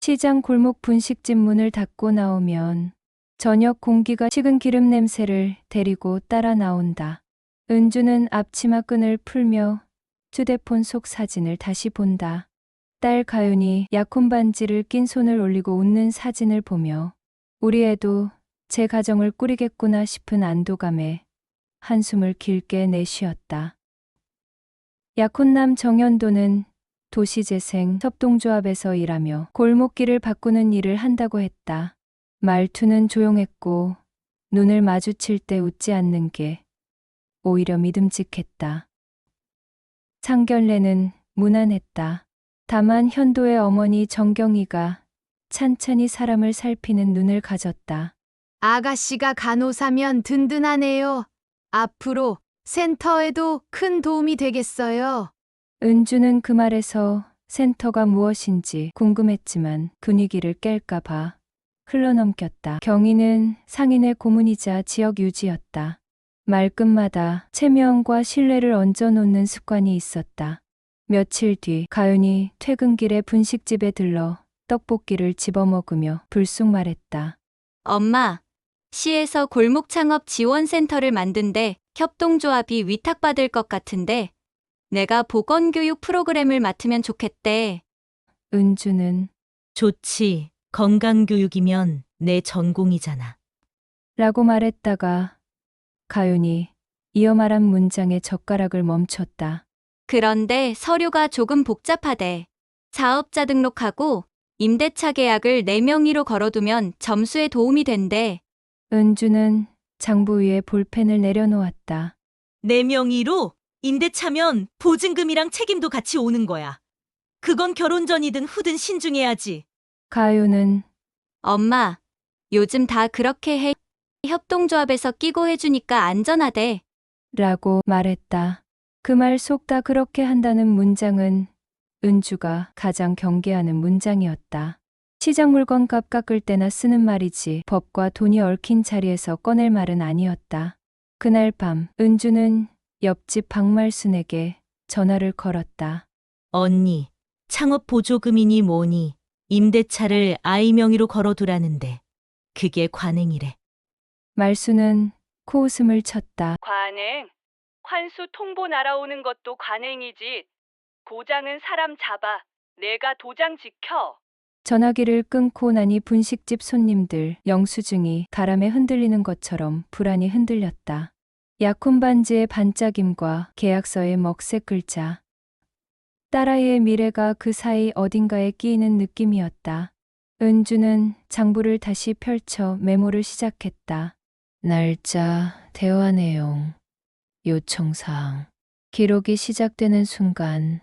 시장 골목 분식집 문을 닫고 나오면 저녁 공기가 식은 기름 냄새를 데리고 따라 나온다. 은주는 앞치마 끈을 풀며 휴대폰 속 사진을 다시 본다. 딸 가윤이 약혼 반지를 낀 손을 올리고 웃는 사진을 보며 우리 애도 제 가정을 꾸리겠구나 싶은 안도감에 한숨을 길게 내쉬었다. 약혼남 정현도는 도시재생 협동조합에서 일하며 골목길을 바꾸는 일을 한다고 했다. 말투는 조용했고 눈을 마주칠 때 웃지 않는 게 오히려 믿음직했다. 상견례는 무난했다. 다만 현도의 어머니 정경이가 찬찬히 사람을 살피는 눈을 가졌다. 아가씨가 간호사면 든든하네요. 앞으로 센터에도 큰 도움이 되겠어요. 은주는 그 말에서 센터가 무엇인지 궁금했지만 분위기를 깰까봐 흘러넘겼다. 경희는 상인의 고문이자 지역 유지였다. 말끝마다 체면과 신뢰를 얹어놓는 습관이 있었다. 며칠 뒤 가윤이 퇴근길에 분식집에 들러 떡볶이를 집어먹으며 불쑥 말했다. 엄마, 시에서 골목 창업 지원센터를 만든데 협동조합이 위탁받을 것 같은데 내가 보건교육 프로그램을 맡으면 좋겠대. 은주는 좋지. 건강교육이면 내 전공이잖아. 라고 말했다가 가윤이 이어 말한 문장에 젓가락을 멈췄다. 그런데 서류가 조금 복잡하대. 사업자 등록하고 임대차 계약을 4명의로 걸어두면 점수에 도움이 된대. 은주는 장부 위에 볼펜을 내려놓았다. 4명의로 임대차면 보증금이랑 책임도 같이 오는 거야. 그건 결혼 전이든 후든 신중해야지. 가윤은 엄마, 요즘 다 그렇게 해. 협동조합에서 끼고 해주니까 안전하대. 라고 말했다. 그 말 속 다 그렇게 한다는 문장은 은주가 가장 경계하는 문장이었다. 시장 물건값 깎을 때나 쓰는 말이지 법과 돈이 얽힌 자리에서 꺼낼 말은 아니었다. 그날 밤 은주는 옆집 박말순에게 전화를 걸었다. 언니, 창업 보조금이니 뭐니 임대차를 아이 명의로 걸어두라는데 그게 관행이래. 말순은 코웃음을 쳤다. 관행? 환수 통보 날아오는 것도 관행이지. 고장은 사람 잡아. 내가 도장 지켜. 전화기를 끊고 나니 분식집 손님들 영수증이 바람에 흔들리는 것처럼 불안이 흔들렸다. 약혼 반지의 반짝임과 계약서의 먹색 글자. 딸아이의 미래가 그 사이 어딘가에 끼이는 느낌이었다. 은주는 장부를 다시 펼쳐 메모를 시작했다. 날짜, 대화 내용, 요청사항. 기록이 시작되는 순간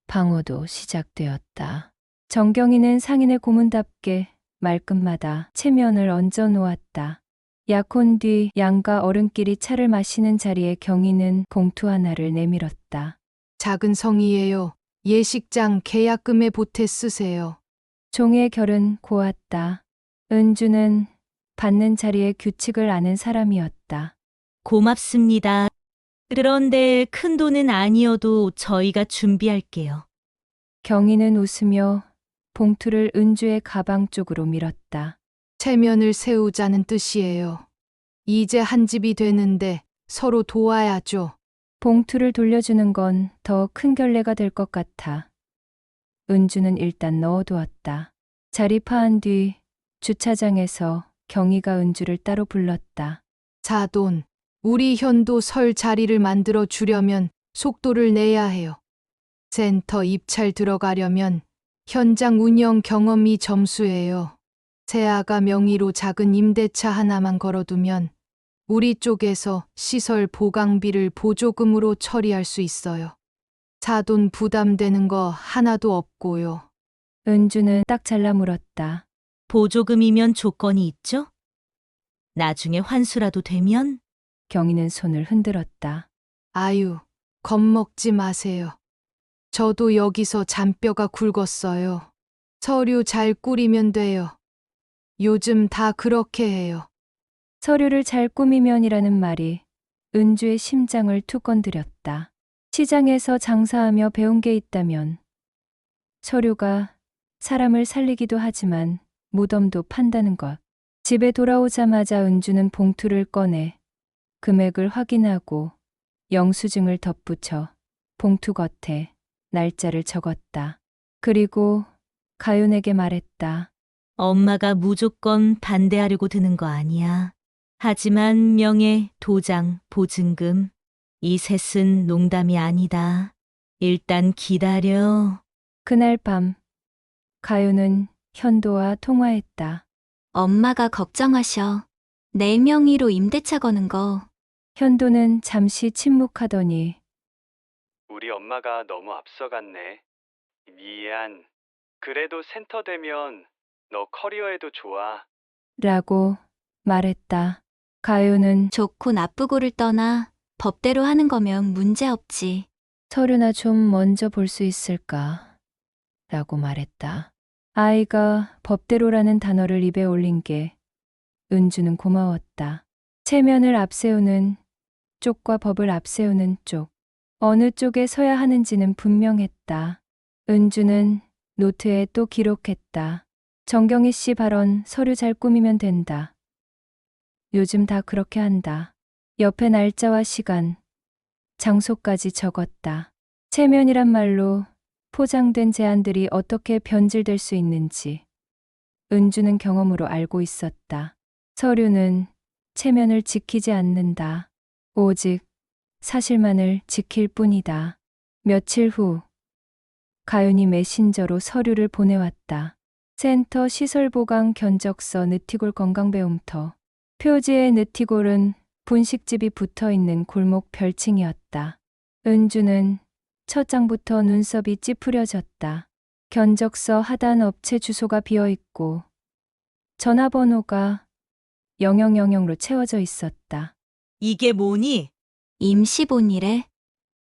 방어도 시작되었다. 정경이는 상인의 고문답게 말끝마다 체면을 얹어 놓았다. 약혼 뒤 양가 어른끼리 차를 마시는 자리에 경희는 봉투 하나를 내밀었다. 작은 성의예요. 예식장 계약금에 보태 쓰세요. 종의 결은 고왔다. 은주는 받는 자리에 규칙을 아는 사람이었다. 고맙습니다. 그런데 큰 돈은 아니어도 저희가 준비할게요. 경희는 웃으며 봉투를 은주의 가방 쪽으로 밀었다. 체면을 세우자는 뜻이에요. 이제 한 집이 되는데 서로 도와야죠. 봉투를 돌려주는 건 더 큰 결례가 될 것 같아. 은주는 일단 넣어두었다. 자리 파한 뒤 주차장에서 경희가 은주를 따로 불렀다. 자돈, 우리 현도 설 자리를 만들어 주려면 속도를 내야 해요. 센터 입찰 들어가려면 현장 운영 경험이 점수예요. 새아가 명의로 작은 임대차 하나만 걸어두면 우리 쪽에서 시설 보강비를 보조금으로 처리할 수 있어요. 자돈 부담되는 거 하나도 없고요. 은주는 딱 잘라 물었다. 보조금이면 조건이 있죠? 나중에 환수라도 되면? 경희는 손을 흔들었다. 아유, 겁먹지 마세요. 저도 여기서 잔뼈가 굵었어요. 서류 잘 꾸리면 돼요. 요즘 다 그렇게 해요. 서류를 잘 꾸미면이라는 말이 은주의 심장을 툭 건드렸다. 시장에서 장사하며 배운 게 있다면 서류가 사람을 살리기도 하지만 무덤도 판다는 것. 집에 돌아오자마자 은주는 봉투를 꺼내 금액을 확인하고 영수증을 덧붙여 봉투 겉에 날짜를 적었다. 그리고 가윤에게 말했다. 엄마가 무조건 반대하려고 드는 거 아니야. 하지만 명예, 도장, 보증금, 이 셋은 농담이 아니다. 일단 기다려. 그날 밤 가윤은 현도와 통화했다. 엄마가 걱정하셔. 내 명의로 임대차 거는 거. 현도는 잠시 침묵하더니 우리 엄마가 너무 앞서갔네. 미안. 그래도 센터 되면 너 커리어에도 좋아. 라고 말했다. 가윤은 좋고 나쁘고를 떠나 법대로 하는 거면 문제 없지. 서류나 좀 먼저 볼 수 있을까? 라고 말했다. 아이가 법대로라는 단어를 입에 올린 게 은주는 고마웠다. 체면을 앞세우는 쪽과 법을 앞세우는 쪽. 어느 쪽에 서야 하는지는 분명했다. 은주는 노트에 또 기록했다. 정경희 씨 발언 서류 잘 꾸미면 된다. 요즘 다 그렇게 한다. 옆에 날짜와 시간, 장소까지 적었다. 체면이란 말로 포장된 제안들이 어떻게 변질될 수 있는지 은주는 경험으로 알고 있었다. 서류는 체면을 지키지 않는다. 오직 사실만을 지킬 뿐이다. 며칠 후 가윤이 메신저로 서류를 보내왔다. 센터 시설보강 견적서 느티골 건강배움터. 표지의 느티골은 분식집이 붙어있는 골목 별칭이었다. 은주는 첫 장부터 눈썹이 찌푸려졌다. 견적서 하단 업체 주소가 비어있고 전화번호가 0000로 채워져 있었다. 이게 뭐니? 임시본이래.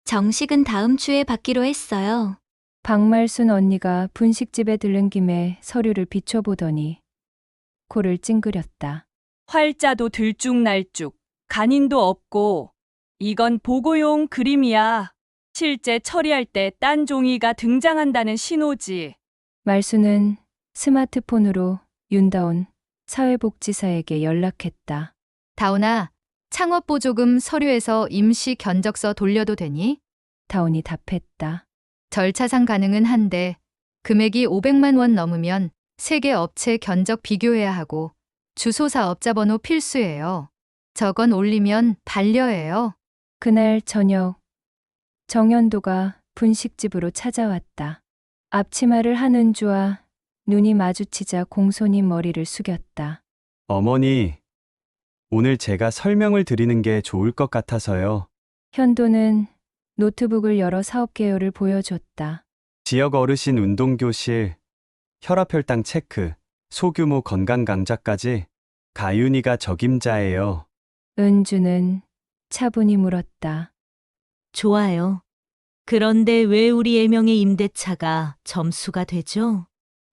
정식은 다음 주에 받기로 했어요. 박말순 언니가 분식집에 들른 김에 서류를 비춰보더니 코를 찡그렸다. 활자도 들쭉날쭉, 간인도 없고, 이건 보고용 그림이야. 실제 처리할 때 딴 종이가 등장한다는 신호지. 말순은 스마트폰으로 윤다운 사회복지사에게 연락했다. 다운아, 창업보조금 서류에서 임시 견적서 돌려도 되니? 다운이 답했다. 절차상 가능은 한데 금액이 500만 원 넘으면 3개 업체 견적 비교해야 하고 주소 사업자 번호 필수예요. 저건 올리면 반려예요. 그날 저녁 정연도가 분식집으로 찾아왔다. 앞치마를 한 은주와 눈이 마주치자 공손히 머리를 숙였다. 어머니, 오늘 제가 설명을 드리는 게 좋을 것 같아서요. 현도는 노트북을 열어 사업 개요를 보여줬다. 지역 어르신 운동교실, 혈압혈당 체크, 소규모 건강 강좌까지 가윤이가 적임자예요. 은주는 차분히 물었다. 좋아요. 그런데 왜 우리 애명의 임대차가 점수가 되죠?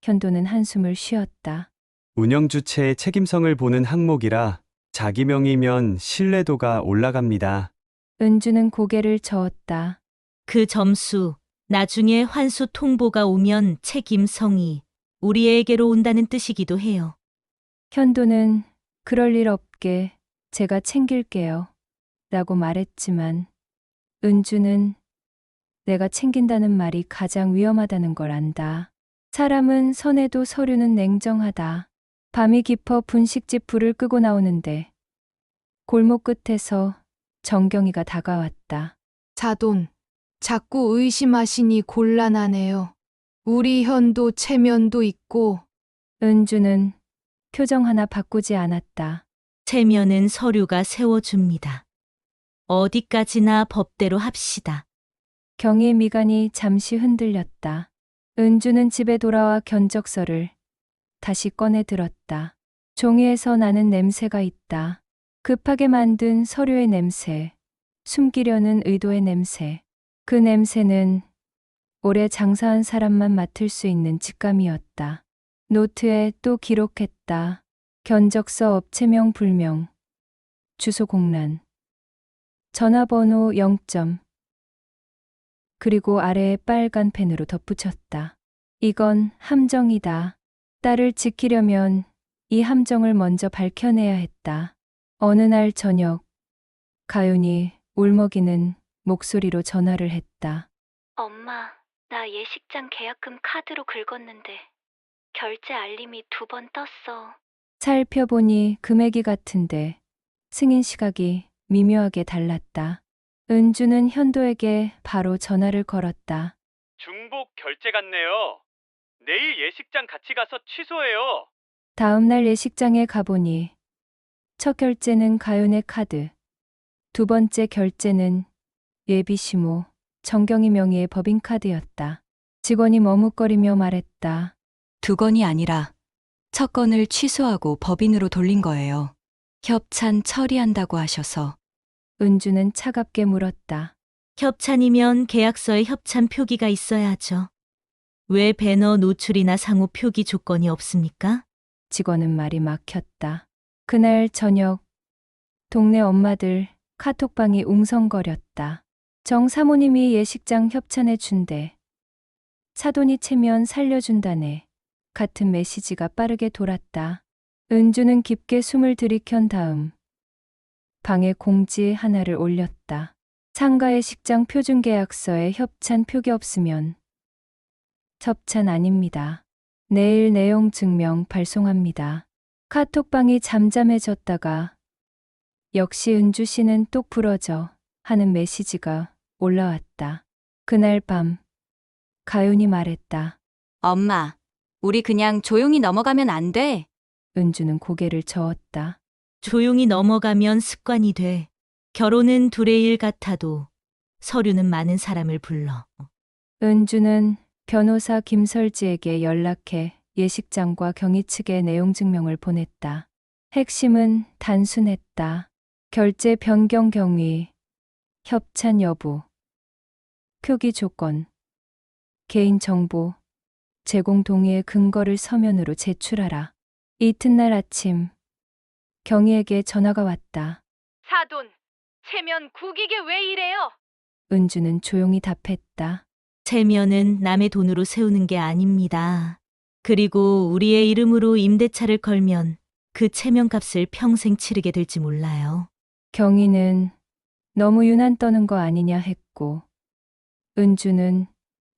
현도는 한숨을 쉬었다. 운영 주체의 책임성을 보는 항목이라 자기 명의면 신뢰도가 올라갑니다. 은주는 고개를 저었다. 그 점수, 나중에 환수 통보가 오면 책임성이 우리에게로 온다는 뜻이기도 해요. 현도는 그럴 일 없게 제가 챙길게요. 라고 말했지만 은주는 내가 챙긴다는 말이 가장 위험하다는 걸 안다. 사람은 선해도 서류는 냉정하다. 밤이 깊어 분식집 불을 끄고 나오는데 골목 끝에서 정경이가 다가왔다. 사돈, 자꾸 의심하시니 곤란하네요. 우리 현도 체면도 있고 은주는 표정 하나 바꾸지 않았다. 체면은 서류가 세워줍니다. 어디까지나 법대로 합시다. 경희의 미간이 잠시 흔들렸다. 은주는 집에 돌아와 견적서를 다시 꺼내 들었다. 종이에서 나는 냄새가 있다. 급하게 만든 서류의 냄새, 숨기려는 의도의 냄새. 그 냄새는 오래 장사한 사람만 맡을 수 있는 직감이었다. 노트에 또 기록했다. 견적서 업체명 불명, 주소 공란, 전화번호 0점, 그리고 아래에 빨간 펜으로 덧붙였다. 이건 함정이다. 딸을 지키려면 이 함정을 먼저 밝혀내야 했다. 어느 날 저녁, 가윤이 울먹이는 목소리로 전화를 했다. 엄마, 나 예식장 계약금 카드로 긁었는데 결제 알림이 2번 떴어. 살펴보니 금액이 같은데 승인 시각이 미묘하게 달랐다. 은주는 현도에게 바로 전화를 걸었다. 중복 결제 같네요. 내일 예식장 같이 가서 취소해요. 다음 날 예식장에 가보니 첫 결제는 가윤의 카드, 두 번째 결제는 예비 시모 정경희 명의의 법인카드였다. 직원이 머뭇거리며 말했다. 두 건이 아니라 첫 건을 취소하고 법인으로 돌린 거예요. 협찬 처리한다고 하셔서. 은주는 차갑게 물었다. 협찬이면 계약서에 협찬 표기가 있어야 하죠. 왜 배너 노출이나 상호 표기 조건이 없습니까? 직원은 말이 막혔다. 그날 저녁 동네 엄마들 카톡방이 웅성거렸다. 정 사모님이 예식장 협찬해 준대. 사돈이 채면 살려준다네. 같은 메시지가 빠르게 돌았다. 은주는 깊게 숨을 들이켠 다음 방에 공지 하나를 올렸다. 상가의 식장 표준계약서에 협찬 표기 없으면 협찬 아닙니다. 내일 내용 증명 발송합니다. 카톡방이 잠잠해졌다가 역시 은주 씨는 똑 부러져 하는 메시지가 올라왔다. 그날 밤 가윤이 말했다. 엄마, 우리 그냥 조용히 넘어가면 안 돼. 은주는 고개를 저었다. 조용히 넘어가면 습관이 돼. 결혼은 둘의 일 같아도 서류는 많은 사람을 불러. 은주는 변호사 김설지에게 연락해 예식장과 경위 측에 내용 증명을 보냈다. 핵심은 단순했다. 결제 변경 경위, 협찬 여부, 표기 조건, 개인 정보, 제공 동의의 근거를 서면으로 제출하라. 이튿날 아침 경희에게 전화가 왔다. 사돈, 체면 국익에 왜 이래요? 은주는 조용히 답했다. 체면은 남의 돈으로 세우는 게 아닙니다. 그리고 우리의 이름으로 임대차를 걸면 그 체면값을 평생 치르게 될지 몰라요. 경희는 너무 유난 떠는 거 아니냐 했고 은주는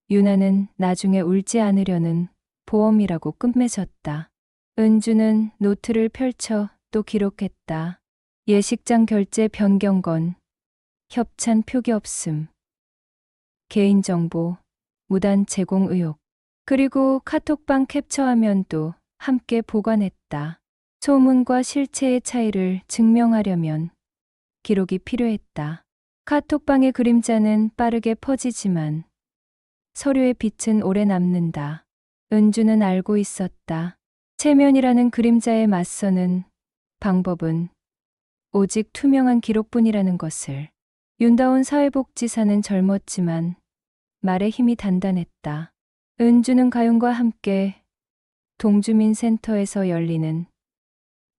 유난은 나중에 울지 않으려는 보험이라고 끝맺었다. 은주는 노트를 펼쳐 또 기록했다. 예식장 결제 변경건, 협찬 표기 없음, 개인정보, 무단 제공 의혹, 그리고 카톡방 캡처화면도 함께 보관했다. 소문과 실체의 차이를 증명하려면 기록이 필요했다. 카톡방의 그림자는 빠르게 퍼지지만 서류의 빛은 오래 남는다. 은주는 알고 있었다. 체면이라는 그림자에 맞서는 방법은 오직 투명한 기록뿐이라는 것을. 윤다운 사회복지사는 젊었지만 말의 힘이 단단했다. 은주는 가윤과 함께 동주민센터에서 열리는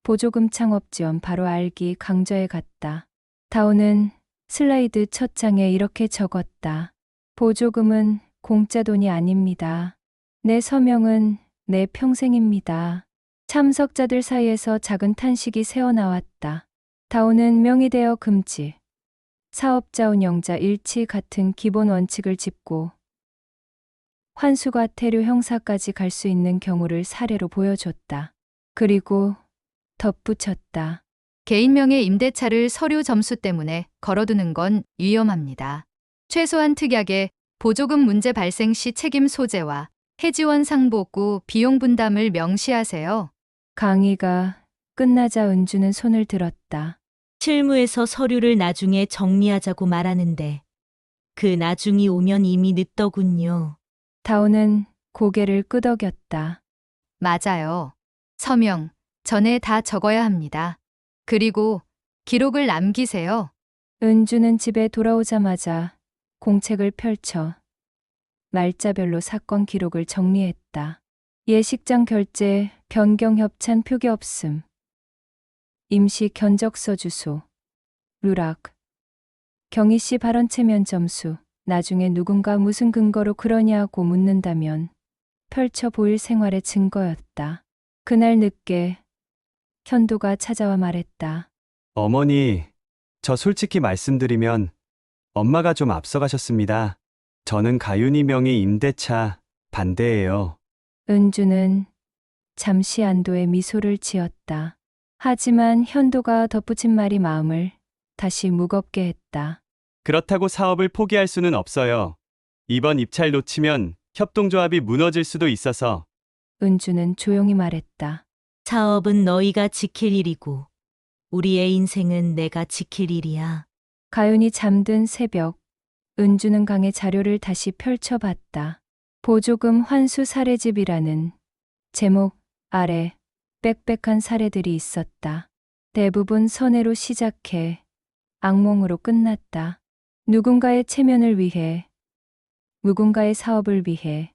보조금 창업 지원 바로 알기 강좌에 갔다. 다오는 슬라이드 첫 장에 이렇게 적었다. 보조금은 공짜 돈이 아닙니다. 내 서명은 내 평생입니다. 참석자들 사이에서 작은 탄식이 새어나왔다. 다오는 명의대여 금지, 사업자 운영자 일치 같은 기본 원칙을 짚고 환수과태료 형사까지 갈 수 있는 경우를 사례로 보여줬다. 그리고 덧붙였다. 개인명의 임대차를 서류 점수 때문에 걸어두는 건 위험합니다. 최소한 특약에 보조금 문제 발생 시 책임 소재와 해지원 상복구 비용 분담을 명시하세요. 강의가 끝나자 은주는 손을 들었다. 실무에서 서류를 나중에 정리하자고 말하는데 그 나중이 오면 이미 늦더군요. 다오는 고개를 끄덕였다. 맞아요. 서명 전에 다 적어야 합니다. 그리고 기록을 남기세요. 은주는 집에 돌아오자마자 공책을 펼쳐 날짜별로 사건 기록을 정리했다. 예식장 결제, 변경 협찬 표기 없음, 임시 견적서 주소, 누락, 경희 씨 발언 체면 점수, 나중에 누군가 무슨 근거로 그러냐고 묻는다면 펼쳐 보일 생활의 증거였다. 그날 늦게 현도가 찾아와 말했다. 어머니, 저 솔직히 말씀드리면 엄마가 좀 앞서가셨습니다. 저는 가윤이 명의 임대차 반대예요. 은주는 잠시 안도의 미소를 지었다. 하지만 현도가 덧붙인 말이 마음을 다시 무겁게 했다. 그렇다고 사업을 포기할 수는 없어요. 이번 입찰 놓치면 협동조합이 무너질 수도 있어서. 은주는 조용히 말했다. 사업은 너희가 지킬 일이고 우리의 인생은 내가 지킬 일이야. 가윤이 잠든 새벽, 은주는 강의 자료를 다시 펼쳐봤다. 보조금 환수 사례집이라는 제목 아래 빽빽한 사례들이 있었다. 대부분 선회로 시작해 악몽으로 끝났다. 누군가의 체면을 위해, 누군가의 사업을 위해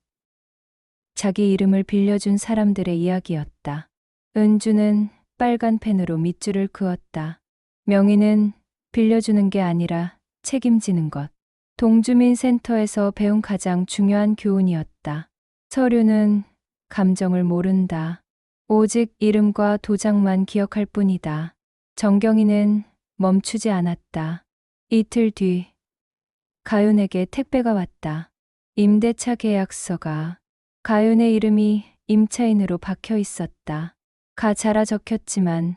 자기 이름을 빌려준 사람들의 이야기였다. 은주는 빨간 펜으로 밑줄을 그었다. 명의는 빌려주는 게 아니라 책임지는 것. 동주민센터에서 배운 가장 중요한 교훈이었다. 서류는 감정을 모른다. 오직 이름과 도장만 기억할 뿐이다. 정경이는 멈추지 않았다. 이틀 뒤 가윤에게 택배가 왔다. 임대차 계약서가 가윤의 이름이 임차인으로 박혀 있었다. 가자라 적혔지만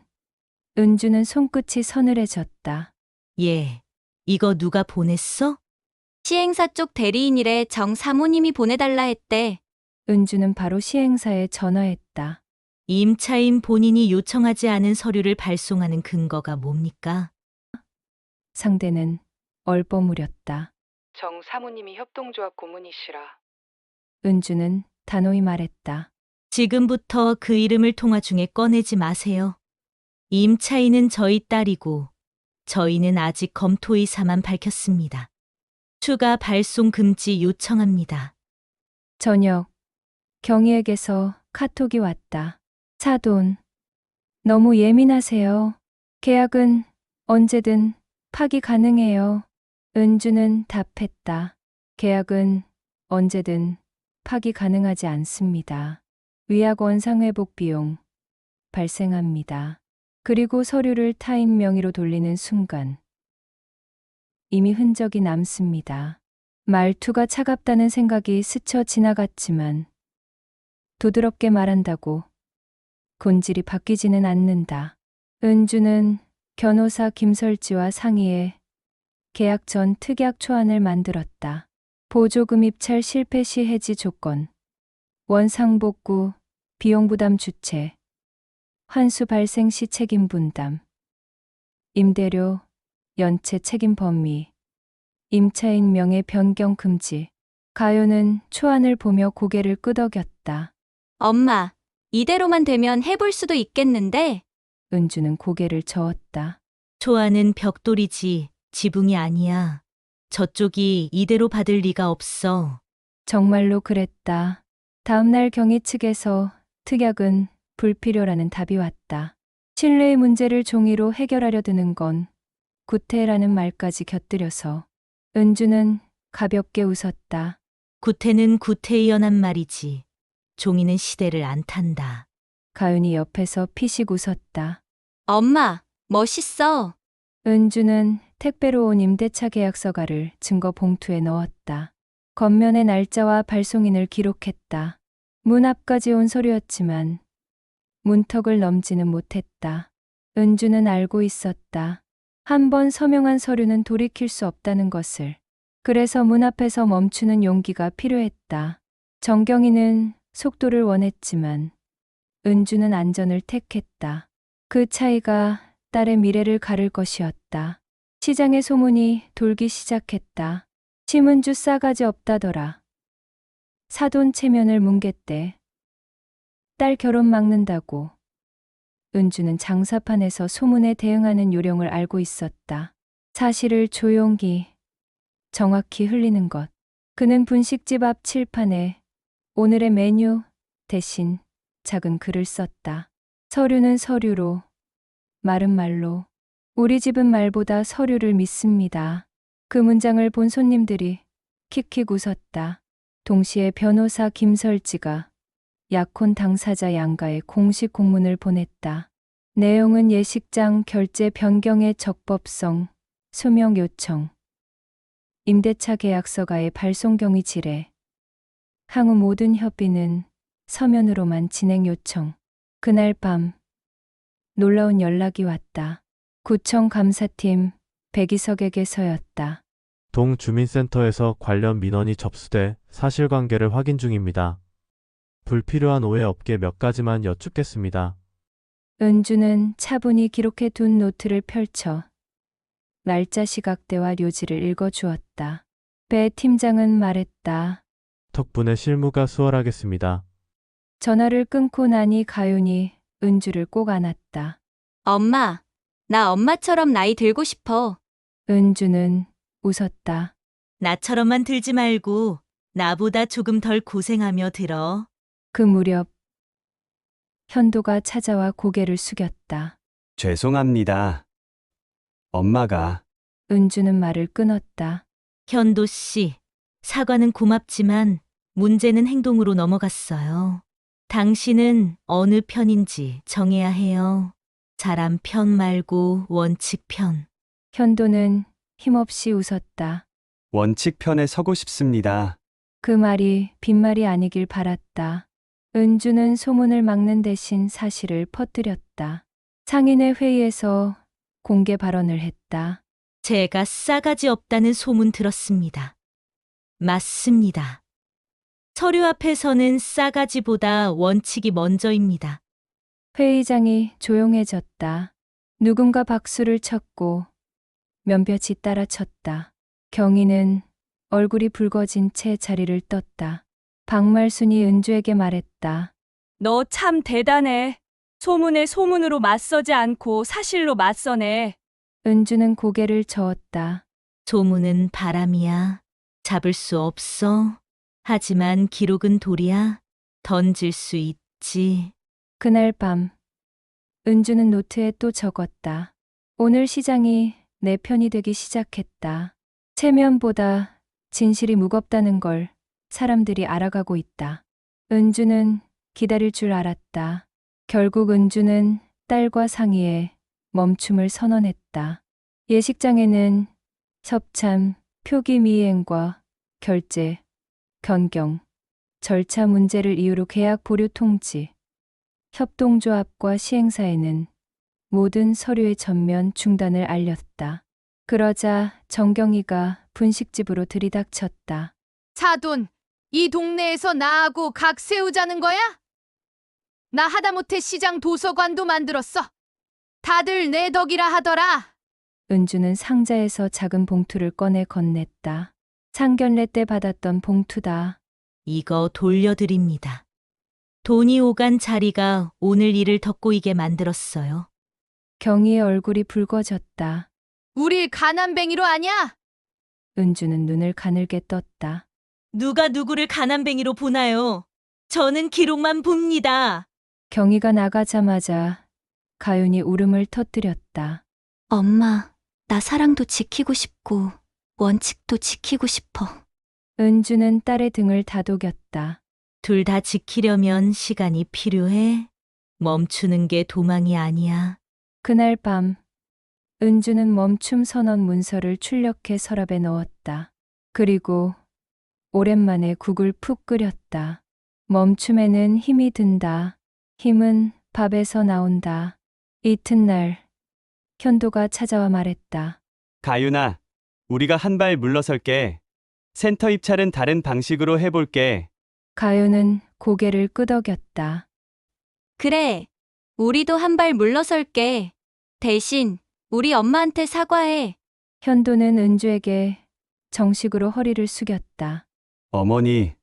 은주는 손끝이 서늘해졌다. 예, 이거 누가 보냈어? 시행사 쪽 대리인이래. 정 사모님이 보내달라 했대. 은주는 바로 시행사에 전화했다. 임차인 본인이 요청하지 않은 서류를 발송하는 근거가 뭡니까? 상대는 얼버무렸다. 정 사모님이 협동조합 고문이시라. 은주는 단호히 말했다. 지금부터 그 이름을 통화 중에 꺼내지 마세요. 임차인은 저희 딸이고 저희는 아직 검토 의사만 밝혔습니다. 추가 발송 금지 요청합니다. 저녁, 경희에게서 카톡이 왔다. 사돈, 너무 예민하세요. 계약은 언제든 파기 가능해요. 은주는 답했다. 계약은 언제든 파기 가능하지 않습니다. 위약 원상 회복 비용 발생합니다. 그리고 서류를 타인 명의로 돌리는 순간 이미 흔적이 남습니다. 말투가 차갑다는 생각이 스쳐 지나갔지만 부드럽게 말한다고 본질이 바뀌지는 않는다. 은주는 변호사 김설지와 상의해 계약 전 특약 초안을 만들었다. 보조금 입찰 실패 시 해지 조건, 원상복구, 비용 부담 주체, 환수 발생 시 책임 분담, 임대료, 연체 책임 범위, 임차인 명의 변경 금지. 가요는 초안을 보며 고개를 끄덕였다. 엄마, 이대로만 되면 해볼 수도 있겠는데? 은주는 고개를 저었다. 초안은 벽돌이지 지붕이 아니야. 저쪽이 이대로 받을 리가 없어. 정말로 그랬다. 다음날 경희 측에서 특약은 불필요라는 답이 왔다. 신뢰의 문제를 종이로 해결하려 드는 건 구태라는 말까지 곁들여서 은주는 가볍게 웃었다. 구태는 구태의연한 말이지. 종이는 시대를 안 탄다. 가윤이 옆에서 피식 웃었다. 엄마, 멋있어. 은주는 택배로 온 임대차 계약서가를 증거 봉투에 넣었다. 겉면에 날짜와 발송인을 기록했다. 문 앞까지 온 서류였지만 문턱을 넘지는 못했다. 은주는 알고 있었다. 한 번 서명한 서류는 돌이킬 수 없다는 것을. 그래서 문 앞에서 멈추는 용기가 필요했다. 정경이는 속도를 원했지만 은주는 안전을 택했다. 그 차이가 딸의 미래를 가를 것이었다. 시장의 소문이 돌기 시작했다. 심은주 싸가지 없다더라. 사돈 체면을 뭉갰대. 딸 결혼 막는다고. 은주는 장사판에서 소문에 대응하는 요령을 알고 있었다. 사실을 조용히, 정확히 흘리는 것. 그는 분식집 앞 칠판에 오늘의 메뉴 대신 작은 글을 썼다. 서류는 서류로, 말은 말로. 우리 집은 말보다 서류를 믿습니다. 그 문장을 본 손님들이 킥킥 웃었다. 동시에 변호사 김설지가 약혼 당사자 양가에 공식 공문을 보냈다. 내용은 예식장 결제 변경의 적법성, 소명 요청, 임대차 계약서가의 발송 경위 지뢰, 향후 모든 협의는 서면으로만 진행 요청. 그날 밤 놀라운 연락이 왔다. 구청 감사팀 백이석에게서였다. 동주민센터에서 관련 민원이 접수돼 사실관계를 확인 중입니다. 불필요한 오해 없게 몇 가지만 여쭙겠습니다. 은주는 차분히 기록해 둔 노트를 펼쳐 날짜 시각대와 료지를 읽어주었다. 배 팀장은 말했다. 덕분에 실무가 수월하겠습니다. 전화를 끊고 나니 가윤이 은주를 꼭 안았다. 엄마, 나 엄마처럼 나이 들고 싶어. 은주는 웃었다. 나처럼만 들지 말고 나보다 조금 덜 고생하며 들어. 그 무렵 현도가 찾아와 고개를 숙였다. 죄송합니다. 엄마가. 은주는 말을 끊었다. 현도 씨, 사과는 고맙지만 문제는 행동으로 넘어갔어요. 당신은 어느 편인지 정해야 해요. 사람 편 말고 원칙 편. 현도는 힘없이 웃었다. 원칙 편에 서고 싶습니다. 그 말이 빈말이 아니길 바랐다. 은주는 소문을 막는 대신 사실을 퍼뜨렸다. 상인의 회의에서 공개 발언을 했다. 제가 싸가지 없다는 소문 들었습니다. 맞습니다. 서류 앞에서는 싸가지보다 원칙이 먼저입니다. 회의장이 조용해졌다. 누군가 박수를 쳤고 면볕이 따라쳤다. 경희는 얼굴이 붉어진 채 자리를 떴다. 박말순이 은주에게 말했다. 너 참 대단해. 소문에 소문으로 맞서지 않고 사실로 맞서네. 은주는 고개를 저었다. 소문은 바람이야. 잡을 수 없어. 하지만 기록은 돌이야. 던질 수 있지. 그날 밤 은주는 노트에 또 적었다. 오늘 시장이 내 편이 되기 시작했다. 체면보다 진실이 무겁다는 걸 사람들이 알아가고 있다. 은주는 기다릴 줄 알았다. 결국 은주는 딸과 상의해 멈춤을 선언했다. 예식장에는 협찬, 표기 미행과 결제, 변경, 절차 문제를 이유로 계약 보류 통지, 협동조합과 시행사에는 모든 서류의 전면 중단을 알렸다. 그러자 정경이가 분식집으로 들이닥쳤다. 사돈, 이 동네에서 나하고 각 세우자는 거야? 나 하다못해 시장 도서관도 만들었어. 다들 내 덕이라 하더라. 은주는 상자에서 작은 봉투를 꺼내 건넸다. 상견례 때 받았던 봉투다. 이거 돌려드립니다. 돈이 오간 자리가 오늘 일을 더 꼬이게 만들었어요. 경희의 얼굴이 붉어졌다. 우릴 가난뱅이로 아냐? 은주는 눈을 가늘게 떴다. 누가 누구를 가난뱅이로 보나요? 저는 기록만 봅니다. 경희가 나가자마자 가윤이 울음을 터뜨렸다. 엄마, 나 사랑도 지키고 싶고 원칙도 지키고 싶어. 은주는 딸의 등을 다독였다. 둘 다 지키려면 시간이 필요해. 멈추는 게 도망이 아니야. 그날 밤 은주는 멈춤 선언 문서를 출력해 서랍에 넣었다. 그리고 오랜만에 국을 푹 끓였다. 멈춤에는 힘이 든다. 힘은 밥에서 나온다. 이튿날 현도가 찾아와 말했다. 가윤아, 우리가 한 발 물러설게. 센터 입찰은 다른 방식으로 해볼게. 가윤은 고개를 끄덕였다. 그래, 우리도 한 발 물러설게. 대신 우리 엄마한테 사과해. 현도는 은주에게 정식으로 허리를 숙였다. 어머니,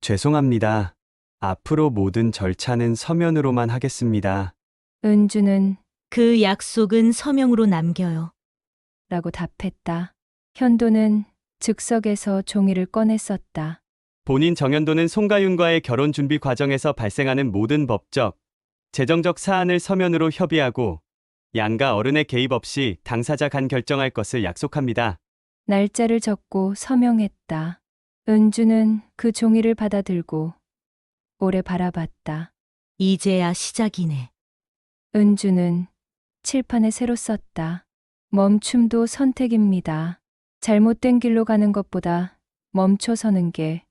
죄송합니다. 앞으로 모든 절차는 서면으로만 하겠습니다. 은주는 그 약속은 서명으로 남겨요. 라고 답했다. 현도는 즉석에서 종이를 꺼내 썼다. 본인 정현도는 송가윤과의 결혼 준비 과정에서 발생하는 모든 법적, 재정적 사안을 서면으로 협의하고 양가 어른의 개입 없이 당사자 간 결정할 것을 약속합니다. 날짜를 적고 서명했다. 은주는 그 종이를 받아들고 오래 바라봤다. 이제야 시작이네. 은주는 칠판에 새로 썼다. 멈춤도 선택입니다. 잘못된 길로 가는 것보다 멈춰서는 게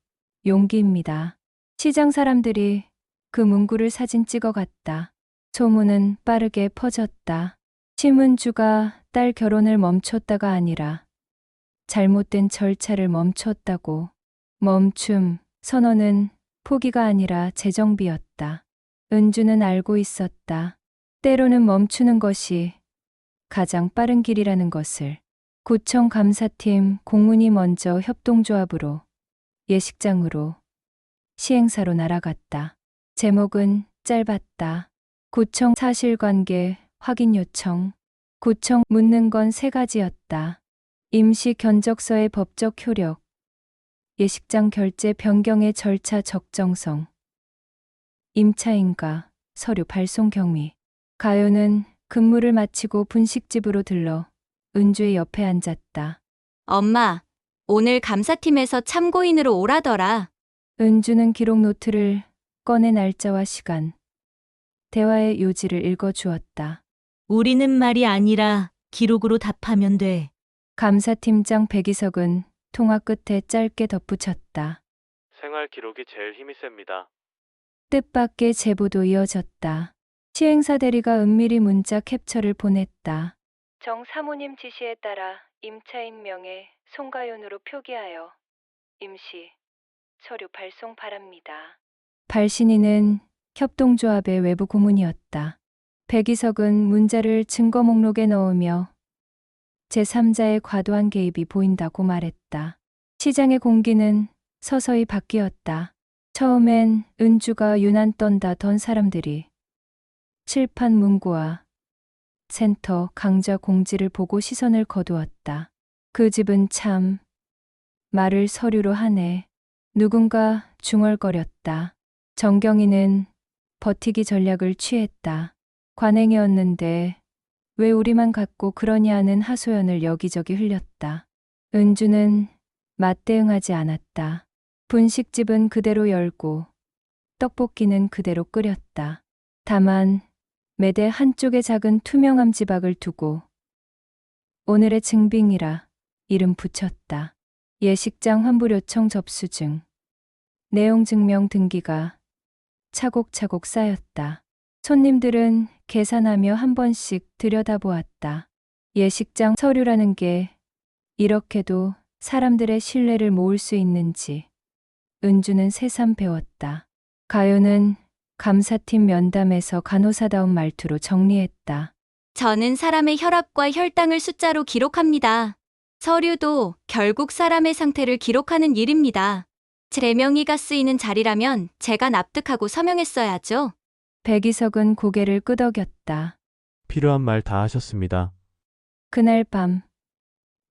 용기입니다. 시장 사람들이 그 문구를 사진 찍어 갔다. 소문은 빠르게 퍼졌다. 심은주가 딸 결혼을 멈췄다가 아니라 잘못된 절차를 멈췄다고. 멈춤, 선언은 포기가 아니라 재정비였다. 은주는 알고 있었다. 때로는 멈추는 것이 가장 빠른 길이라는 것을. 구청 감사팀 공문이 먼저 협동조합으로 예식장으로 시행사로 날아갔다. 제목은 짧았다. 구청 사실관계 확인 요청. 구청 묻는 건 세 가지였다. 임시 견적서의 법적 효력, 예식장 결제 변경의 절차 적정성, 임차인과 서류 발송 경위. 가요는 근무를 마치고 분식집으로 들러 은주의 옆에 앉았다. 엄마, 오늘 감사팀에서 참고인으로 오라더라. 은주는 기록 노트를 꺼내 날짜와 시간, 대화의 요지를 읽어주었다. 우리는 말이 아니라 기록으로 답하면 돼. 감사팀장 백이석은 통화 끝에 짧게 덧붙였다. 생활 기록이 제일 힘이 셉니다. 뜻밖의 제보도 이어졌다. 시행사 대리가 은밀히 문자 캡처를 보냈다. 정 사모님 지시에 따라 임차인 명의 송가윤으로 표기하여 임시 서류 발송 바랍니다. 발신인은 협동조합의 외부 고문이었다. 백이석은 문자를 증거 목록에 넣으며 제3자의 과도한 개입이 보인다고 말했다. 시장의 공기는 서서히 바뀌었다. 처음엔 은주가 유난 떤다던 사람들이 칠판 문구와 센터 강좌 공지를 보고 시선을 거두었다. 그 집은 참 말을 서류로 하네. 누군가 중얼거렸다. 정경이는 버티기 전략을 취했다. 관행이었는데 왜 우리만 갖고 그러냐는 하소연을 여기저기 흘렸다. 은주는 맞대응하지 않았다. 분식집은 그대로 열고 떡볶이는 그대로 끓였다. 다만 매대 한쪽에 작은 투명함 지박을 두고 오늘의 증빙이라 이름 붙였다. 예식장 환불 요청 접수증, 내용 증명 등기가 차곡차곡 쌓였다. 손님들은 계산하며 한 번씩 들여다보았다. 예식장 서류라는 게 이렇게도 사람들의 신뢰를 모을 수 있는지 은주는 새삼 배웠다. 가요는 감사팀 면담에서 간호사다운 말투로 정리했다. 저는 사람의 혈압과 혈당을 숫자로 기록합니다. 서류도 결국 사람의 상태를 기록하는 일입니다. 제 명의가 쓰이는 자리라면 제가 납득하고 서명했어야죠. 백이석은 고개를 끄덕였다. 필요한 말 다 하셨습니다. 그날 밤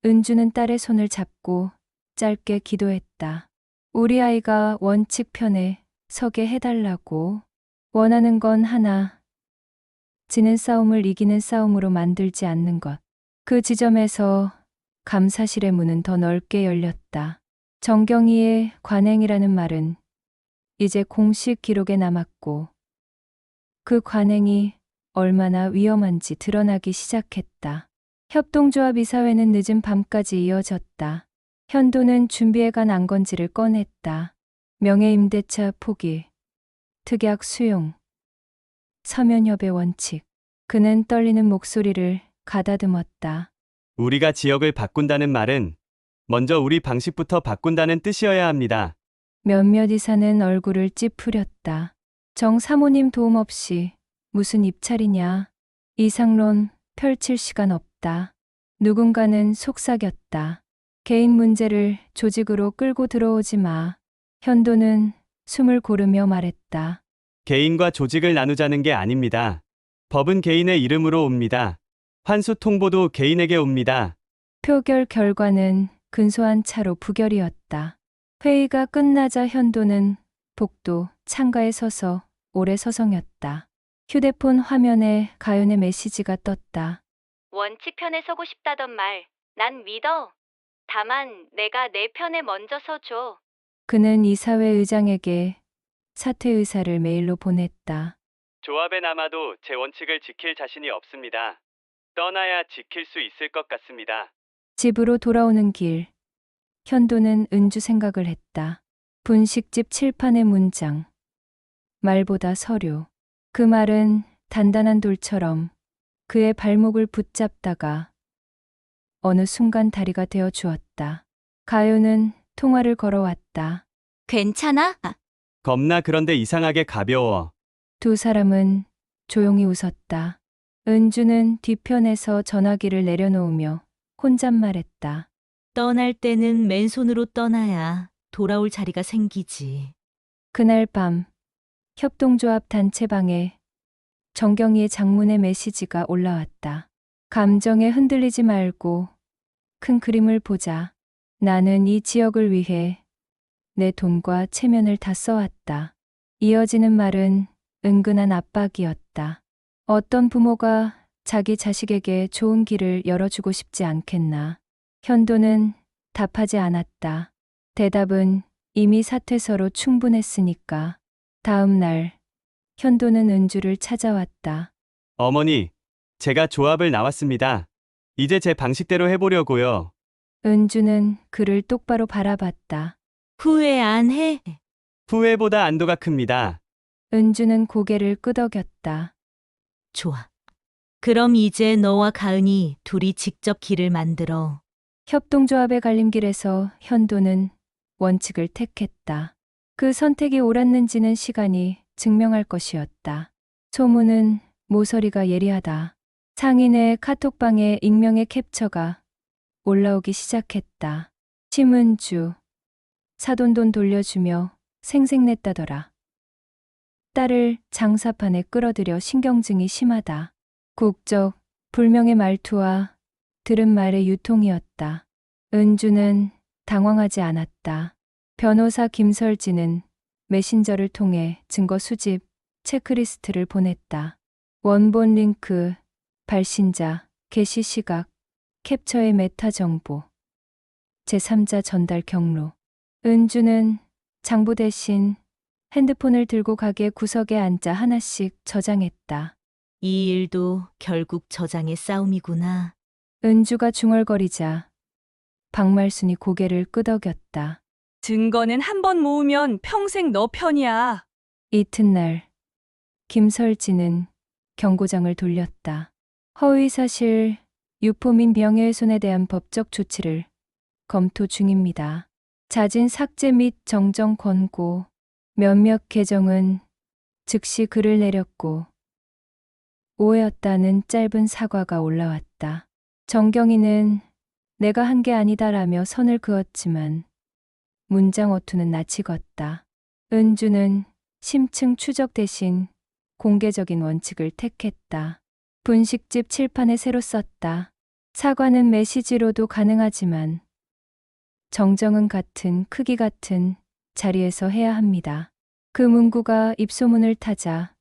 은주는 딸의 손을 잡고 짧게 기도했다. 우리 아이가 원칙 편에 서게 해달라고. 원하는 건 하나. 지는 싸움을 이기는 싸움으로 만들지 않는 것. 그 지점에서 감사실의 문은 더 넓게 열렸다. 정경이의 관행이라는 말은 이제 공식 기록에 남았고 그 관행이 얼마나 위험한지 드러나기 시작했다. 협동조합 이사회는 늦은 밤까지 이어졌다. 현도는 준비해간 안건지를 꺼냈다. 명예임대차 포기, 특약 수용, 서면협의 원칙. 그는 떨리는 목소리를 가다듬었다. 우리가 지역을 바꾼다는 말은 먼저 우리 방식부터 바꾼다는 뜻이어야 합니다. 몇몇 이사는 얼굴을 찌푸렸다. 정 사모님 도움 없이 무슨 입찰이냐. 이상론 펼칠 시간 없다. 누군가는 속삭였다. 개인 문제를 조직으로 끌고 들어오지 마. 현도는 숨을 고르며 말했다. 개인과 조직을 나누자는 게 아닙니다. 법은 개인의 이름으로 옵니다. 환수 통보도 개인에게 옵니다. 표결 결과는 근소한 차로 부결이었다. 회의가 끝나자 현도는 복도 창가에 서서 오래 서성였다. 휴대폰 화면에 가연의 메시지가 떴다. 원칙 편에 서고 싶다던 말, 난 믿어. 다만 내가 내 편에 먼저 서줘. 그는 이사회 의장에게 사퇴 의사를 메일로 보냈다. 조합에 남아도 제 원칙을 지킬 자신이 없습니다. 떠나야 지킬 수 있을 것 같습니다. 집으로 돌아오는 길, 현도는 은주 생각을 했다. 분식집 칠판의 문장, 말보다 서류. 그 말은 단단한 돌처럼 그의 발목을 붙잡다가 어느 순간 다리가 되어 주었다. 가요는 통화를 걸어왔다. 괜찮아? 겁나 그런데 이상하게 가벼워. 두 사람은 조용히 웃었다. 은주는 뒤편에서 전화기를 내려놓으며 혼잣말했다. 떠날 때는 맨손으로 떠나야 돌아올 자리가 생기지. 그날 밤 협동조합 단체방에 정경이의 장문의 메시지가 올라왔다. 감정에 흔들리지 말고 큰 그림을 보자. 나는 이 지역을 위해 내 돈과 체면을 다 써왔다. 이어지는 말은 은근한 압박이었다. 어떤 부모가 자기 자식에게 좋은 길을 열어주고 싶지 않겠나. 현도는 답하지 않았다. 대답은 이미 사퇴서로 충분했으니까. 다음 날 현도는 은주를 찾아왔다. 어머니, 제가 조합을 나왔습니다. 이제 제 방식대로 해보려고요. 은주는 그를 똑바로 바라봤다. 후회 안 해? 후회보다 안도가 큽니다. 은주는 고개를 끄덕였다. 좋아. 그럼 이제 너와 가은이 둘이 직접 길을 만들어. 협동조합의 갈림길에서 현도는 원칙을 택했다. 그 선택이 옳았는지는 시간이 증명할 것이었다. 소문은 모서리가 예리하다. 상인의 카톡방에 익명의 캡처가 올라오기 시작했다. 심은주, 사돈돈 돌려주며 생색냈다더라. 딸을 장사판에 끌어들여 신경증이 심하다. 국적, 불명의 말투와 들은 말의 유통이었다. 은주는 당황하지 않았다. 변호사 김설지는 메신저를 통해 증거 수집 체크리스트를 보냈다. 원본 링크, 발신자, 게시 시각, 캡처의 메타 정보, 제3자 전달 경로. 은주는 장부 대신 핸드폰을 들고 가게 구석에 앉아 하나씩 저장했다. 이 일도 결국 저장의 싸움이구나. 은주가 중얼거리자 박말순이 고개를 끄덕였다. 증거는 한 번 모으면 평생 너 편이야. 이튿날 김설지는 경고장을 돌렸다. 허위사실, 유포민 명예훼손에 대한 법적 조치를 검토 중입니다. 자진 삭제 및 정정 권고. 몇몇 계정은 즉시 글을 내렸고 오해였다는 짧은 사과가 올라왔다. 정경이는 내가 한 게 아니다라며 선을 그었지만 문장 어투는 낯이 걷다. 은주는 심층 추적 대신 공개적인 원칙을 택했다. 분식집 칠판에 새로 썼다. 사과는 메시지로도 가능하지만 정정은 같은 크기 같은 자리에서 해야 합니다. 그 문구가 입소문을 타자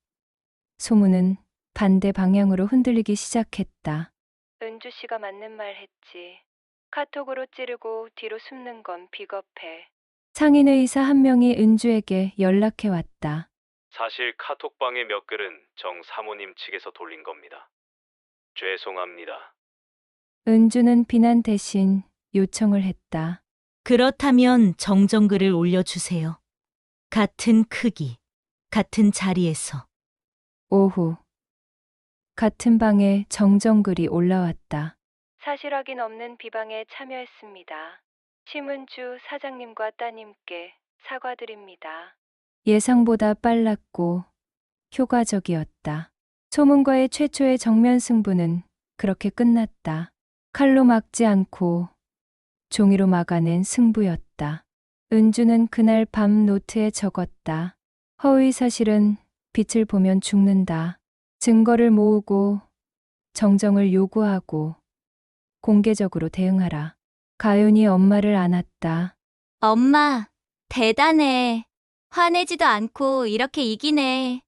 소문은 반대 방향으로 흔들리기 시작했다. 은주 씨가 맞는 말 했지. 카톡으로 찌르고 뒤로 숨는 건 비겁해. 상인 의사 한 명이 은주에게 연락해 왔다. 사실 카톡방의 몇 글은 정 사모님 측에서 돌린 겁니다. 죄송합니다. 은주는 비난 대신 요청을 했다. 그렇다면 정정글을 올려주세요. 같은 크기, 같은 자리에서. 오후 같은 방에 정정글이 올라왔다. 사실 확인 없는 비방에 참여했습니다. 심은주 사장님과 따님께 사과드립니다. 예상보다 빨랐고 효과적이었다. 소문과의 최초의 정면 승부는 그렇게 끝났다. 칼로 막지 않고 종이로 막아낸 승부였다. 은주는 그날 밤 노트에 적었다. 허위 사실은 빛을 보면 죽는다. 증거를 모으고 정정을 요구하고 공개적으로 대응하라. 가윤이 엄마를 안았다. 엄마, 대단해. 화내지도 않고 이렇게 이기네.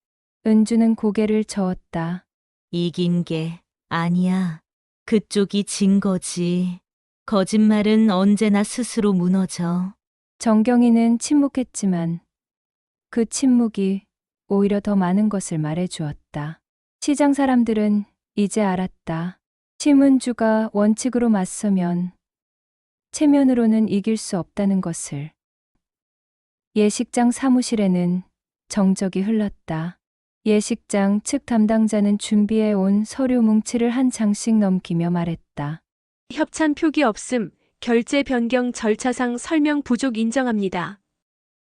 은주는 고개를 저었다. 이긴 게 아니야. 그쪽이 진 거지. 거짓말은 언제나 스스로 무너져. 정경이는 침묵했지만 그 침묵이 오히려 더 많은 것을 말해주었다. 시장 사람들은 이제 알았다. 심은주가 원칙으로 맞서면 체면으로는 이길 수 없다는 것을. 예식장 사무실에는 정적이 흘렀다. 예식장 측 담당자는 준비해 온 서류 뭉치를 한 장씩 넘기며 말했다. 협찬 표기 없음, 결제 변경 절차상 설명 부족 인정합니다.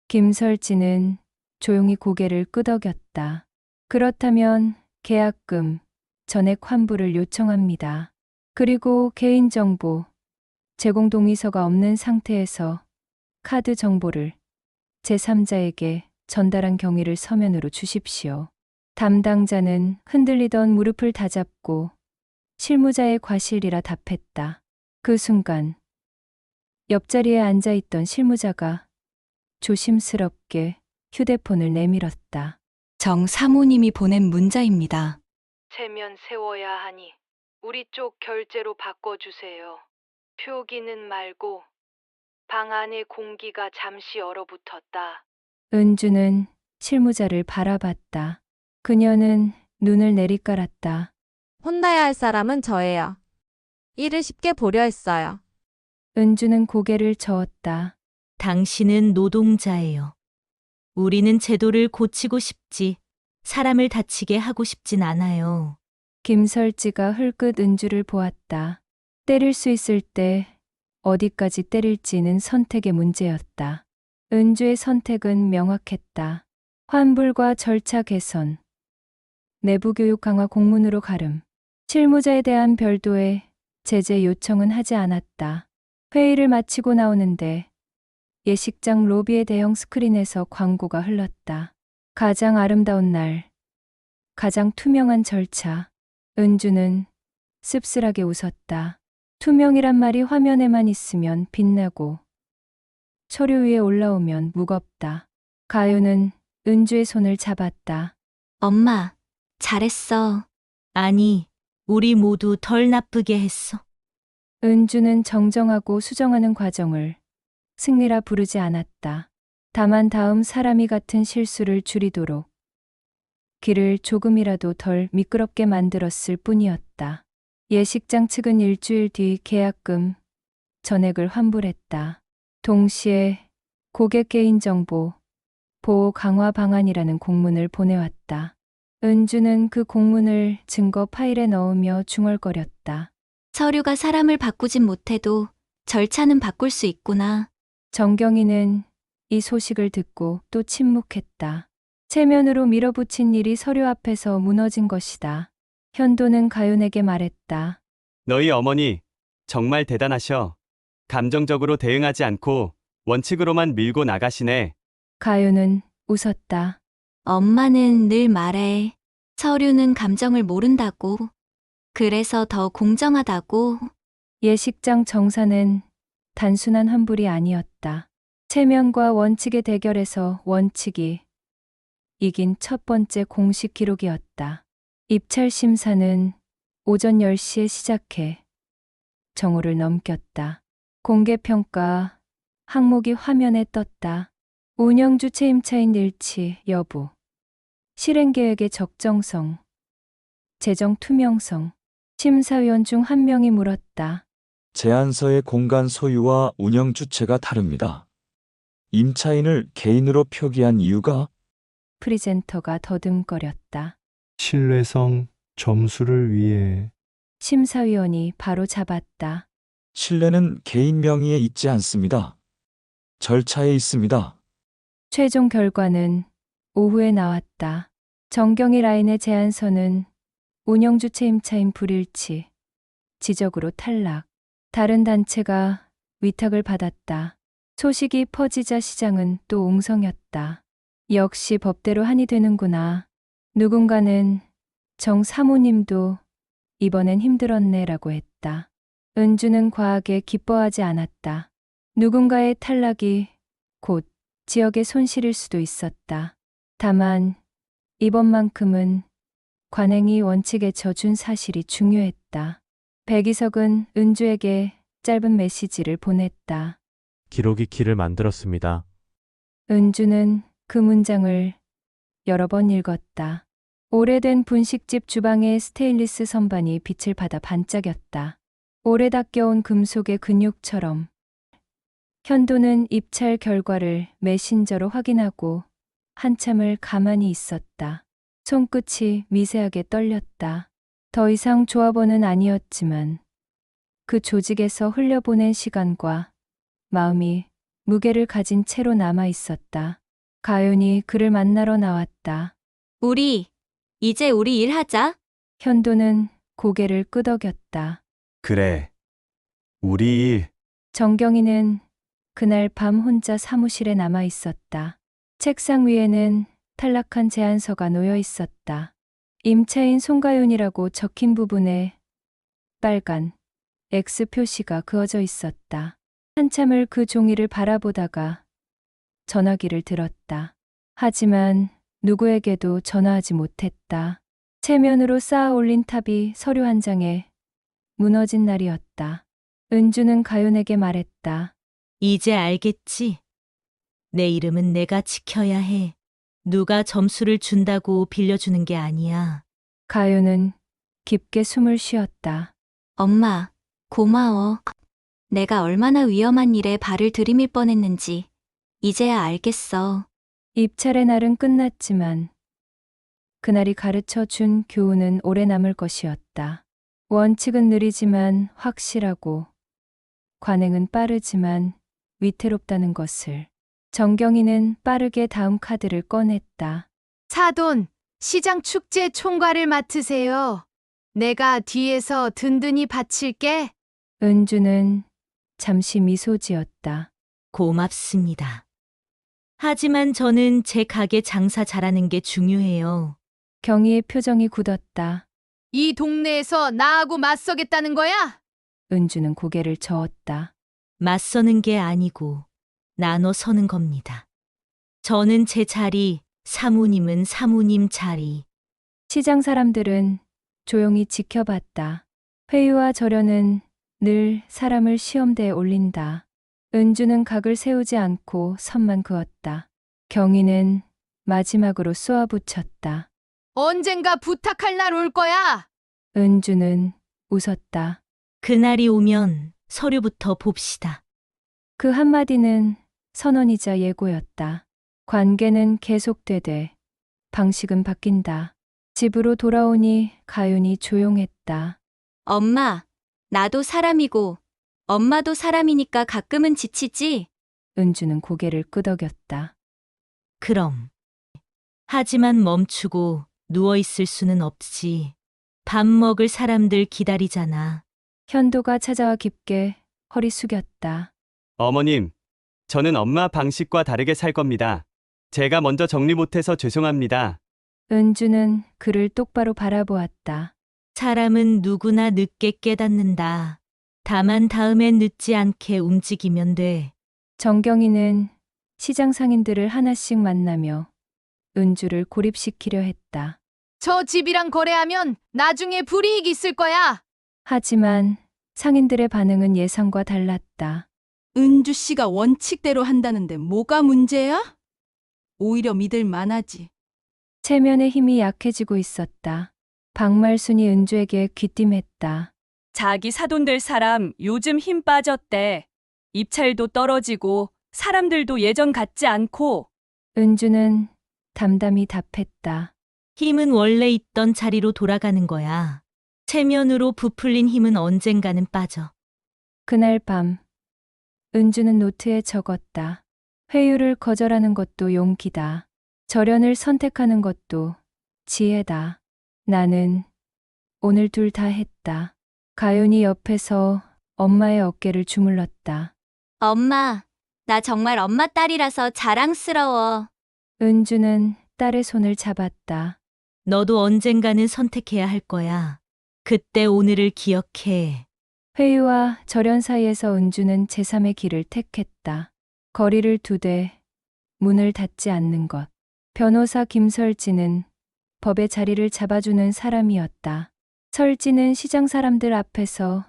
김설지는 조용히 고개를 끄덕였다. 그렇다면 계약금, 전액 환불을 요청합니다. 그리고 개인정보, 제공 동의서가 없는 상태에서 카드 정보를 제3자에게 전달한 경위를 서면으로 주십시오. 담당자는 흔들리던 무릎을 다잡고 실무자의 과실이라 답했다. 그 순간 옆자리에 앉아있던 실무자가 조심스럽게 휴대폰을 내밀었다. 정 사모님이 보낸 문자입니다. 체면 세워야 하니 우리 쪽 결제로 바꿔주세요. 표기는 말고 방 안에 공기가 잠시 얼어붙었다. 은주는 실무자를 바라봤다. 그녀는 눈을 내리깔았다. 혼나야 할 사람은 저예요. 일을 쉽게 보려 했어요. 은주는 고개를 저었다. 당신은 노동자예요. 우리는 제도를 고치고 싶지, 사람을 다치게 하고 싶진 않아요. 김설지가 흘끗 은주를 보았다. 때릴 수 있을 때 어디까지 때릴지는 선택의 문제였다. 은주의 선택은 명확했다. 환불과 절차 개선, 내부 교육 강화 공문으로 가름, 실무자에 대한 별도의 제재 요청은 하지 않았다. 회의를 마치고 나오는데 예식장 로비의 대형 스크린에서 광고가 흘렀다. 가장 아름다운 날, 가장 투명한 절차. 은주는 씁쓸하게 웃었다. 투명이란 말이 화면에만 있으면 빛나고 서류 위에 올라오면 무겁다. 가요는 은주의 손을 잡았다. 엄마, 잘했어. 아니, 우리 모두 덜 나쁘게 했어. 은주는 정정하고 수정하는 과정을 승리라 부르지 않았다. 다만 다음 사람이 같은 실수를 줄이도록 길을 조금이라도 덜 미끄럽게 만들었을 뿐이었다. 예식장 측은 일주일 뒤 계약금 전액을 환불했다. 동시에 고객 개인정보 보호 강화 방안이라는 공문을 보내왔다. 은주는 그 공문을 증거 파일에 넣으며 중얼거렸다. 서류가 사람을 바꾸진 못해도 절차는 바꿀 수 있구나. 정경이는 이 소식을 듣고 또 침묵했다. 체면으로 밀어붙인 일이 서류 앞에서 무너진 것이다. 현도는 가윤에게 말했다. 너희 어머니 정말 대단하셔. 감정적으로 대응하지 않고 원칙으로만 밀고 나가시네. 가윤은 웃었다. 엄마는 늘 말해. 서류는 감정을 모른다고. 그래서 더 공정하다고. 예식장 정사는 단순한 환불이 아니었다. 체면과 원칙의 대결에서 원칙이 이긴 첫 번째 공식 기록이었다. 입찰 심사는 오전 10시에 시작해 정오를 넘겼다. 공개평가 항목이 화면에 떴다. 운영주 채임차인 일치 여부, 실행계획의 적정성, 재정 투명성. 심사위원 중 한 명이 물었다. 제안서의 공간 소유와 운영 주체가 다릅니다. 임차인을 개인으로 표기한 이유가? 프리젠터가 더듬거렸다. 신뢰성 점수를 위해. 심사위원이 바로 잡았다. 신뢰는 개인 명의에 있지 않습니다. 절차에 있습니다. 최종 결과는 오후에 나왔다. 정경희 라인의 제안서는 운영주 채임차인 불일치, 지적으로 탈락. 다른 단체가 위탁을 받았다. 소식이 퍼지자 시장은 또 웅성였다. 역시 법대로 한이 되는구나. 누군가는 정 사모님도 이번엔 힘들었네라고 했다. 은주는 과하게 기뻐하지 않았다. 누군가의 탈락이 곧 지역의 손실일 수도 있었다. 다만 이번만큼은 관행이 원칙에 져준 사실이 중요했다. 백이석은 은주에게 짧은 메시지를 보냈다. 기록이 길을 만들었습니다. 은주는 그 문장을 여러 번 읽었다. 오래된 분식집 주방의 스테인리스 선반이 빛을 받아 반짝였다. 오래 닦여온 금속의 근육처럼. 현도는 입찰 결과를 메신저로 확인하고 한참을 가만히 있었다. 손끝이 미세하게 떨렸다. 더 이상 조합원은 아니었지만 그 조직에서 흘려보낸 시간과 마음이 무게를 가진 채로 남아 있었다. 가윤이 그를 만나러 나왔다. 이제 우리 일하자. 현도는 고개를 끄덕였다. 그래. 우리 일. 정경이는 그날 밤 혼자 사무실에 남아 있었다. 책상 위에는 탈락한 제안서가 놓여 있었다. 임차인 송가윤이라고 적힌 부분에 빨간 X 표시가 그어져 있었다. 한참을 그 종이를 바라보다가 전화기를 들었다. 하지만 누구에게도 전화하지 못했다. 체면으로 쌓아 올린 탑이 서류 한 장에 무너진 날이었다. 은주는 가윤에게 말했다. 이제 알겠지? 내 이름은 내가 지켜야 해. 누가 점수를 준다고 빌려주는 게 아니야. 가윤은 깊게 숨을 쉬었다. 엄마, 고마워. 내가 얼마나 위험한 일에 발을 들이밀 뻔했는지 이제야 알겠어. 입찰의 날은 끝났지만 그날이 가르쳐 준 교훈은 오래 남을 것이었다. 원칙은 느리지만 확실하고 관행은 빠르지만 위태롭다는 것을. 정경이는 빠르게 다음 카드를 꺼냈다. 사돈, 시장 축제 총괄을 맡으세요. 내가 뒤에서 든든히 바칠게. 은주는 잠시 미소 지었다. 고맙습니다. 하지만 저는 제 가게 장사 잘하는 게 중요해요. 경희의 표정이 굳었다. 이 동네에서 나하고 맞서겠다는 거야? 은주는 고개를 저었다. 맞서는 게 아니고 나눠 서는 겁니다. 저는 제 자리, 사모님은 사모님 자리. 시장 사람들은 조용히 지켜봤다. 회유와 절연은 늘 사람을 시험대에 올린다. 은주는 각을 세우지 않고 선만 그었다. 경희는 마지막으로 쏘아붙였다. 언젠가 부탁할 날 올 거야. 은주는 웃었다. 그날이 오면 서류부터 봅시다. 그 한마디는 선언이자 예고였다. 관계는 계속되되 방식은 바뀐다. 집으로 돌아오니 가윤이 조용했다. 엄마, 나도 사람이고 엄마도 사람이니까 가끔은 지치지? 은주는 고개를 끄덕였다. 그럼. 하지만 멈추고 누워있을 수는 없지. 밥 먹을 사람들 기다리잖아. 현도가 찾아와 깊게 허리 숙였다. 어머님, 저는 엄마 방식과 다르게 살 겁니다. 제가 먼저 정리 못해서 죄송합니다. 은주는 그를 똑바로 바라보았다. 사람은 누구나 늦게 깨닫는다. 다만 다음엔 늦지 않게 움직이면 돼. 정경이는 시장 상인들을 하나씩 만나며 은주를 고립시키려 했다. 저 집이랑 거래하면 나중에 불이익 있을 거야. 하지만 상인들의 반응은 예상과 달랐다. 은주 씨가 원칙대로 한다는데 뭐가 문제야? 오히려 믿을 만하지. 체면의 힘이 약해지고 있었다. 박말순이 은주에게 귀띔했다. 자기 사돈 될 사람 요즘 힘 빠졌대. 입찰도 떨어지고 사람들도 예전 같지 않고. 은주는 담담히 답했다. 힘은 원래 있던 자리로 돌아가는 거야. 체면으로 부풀린 힘은 언젠가는 빠져. 그날 밤 은주는 노트에 적었다. 회유를 거절하는 것도 용기다. 절연을 선택하는 것도 지혜다. 나는 오늘 둘 다 했다. 가윤이 옆에서 엄마의 어깨를 주물렀다. 엄마, 나 정말 엄마 딸이라서 자랑스러워. 은주는 딸의 손을 잡았다. 너도 언젠가는 선택해야 할 거야. 그때 오늘을 기억해. 회유와 절연 사이에서 은주는 제3의 길을 택했다. 거리를 두되 문을 닫지 않는 것. 변호사 김설지는 법의 자리를 잡아주는 사람이었다. 설지는 시장 사람들 앞에서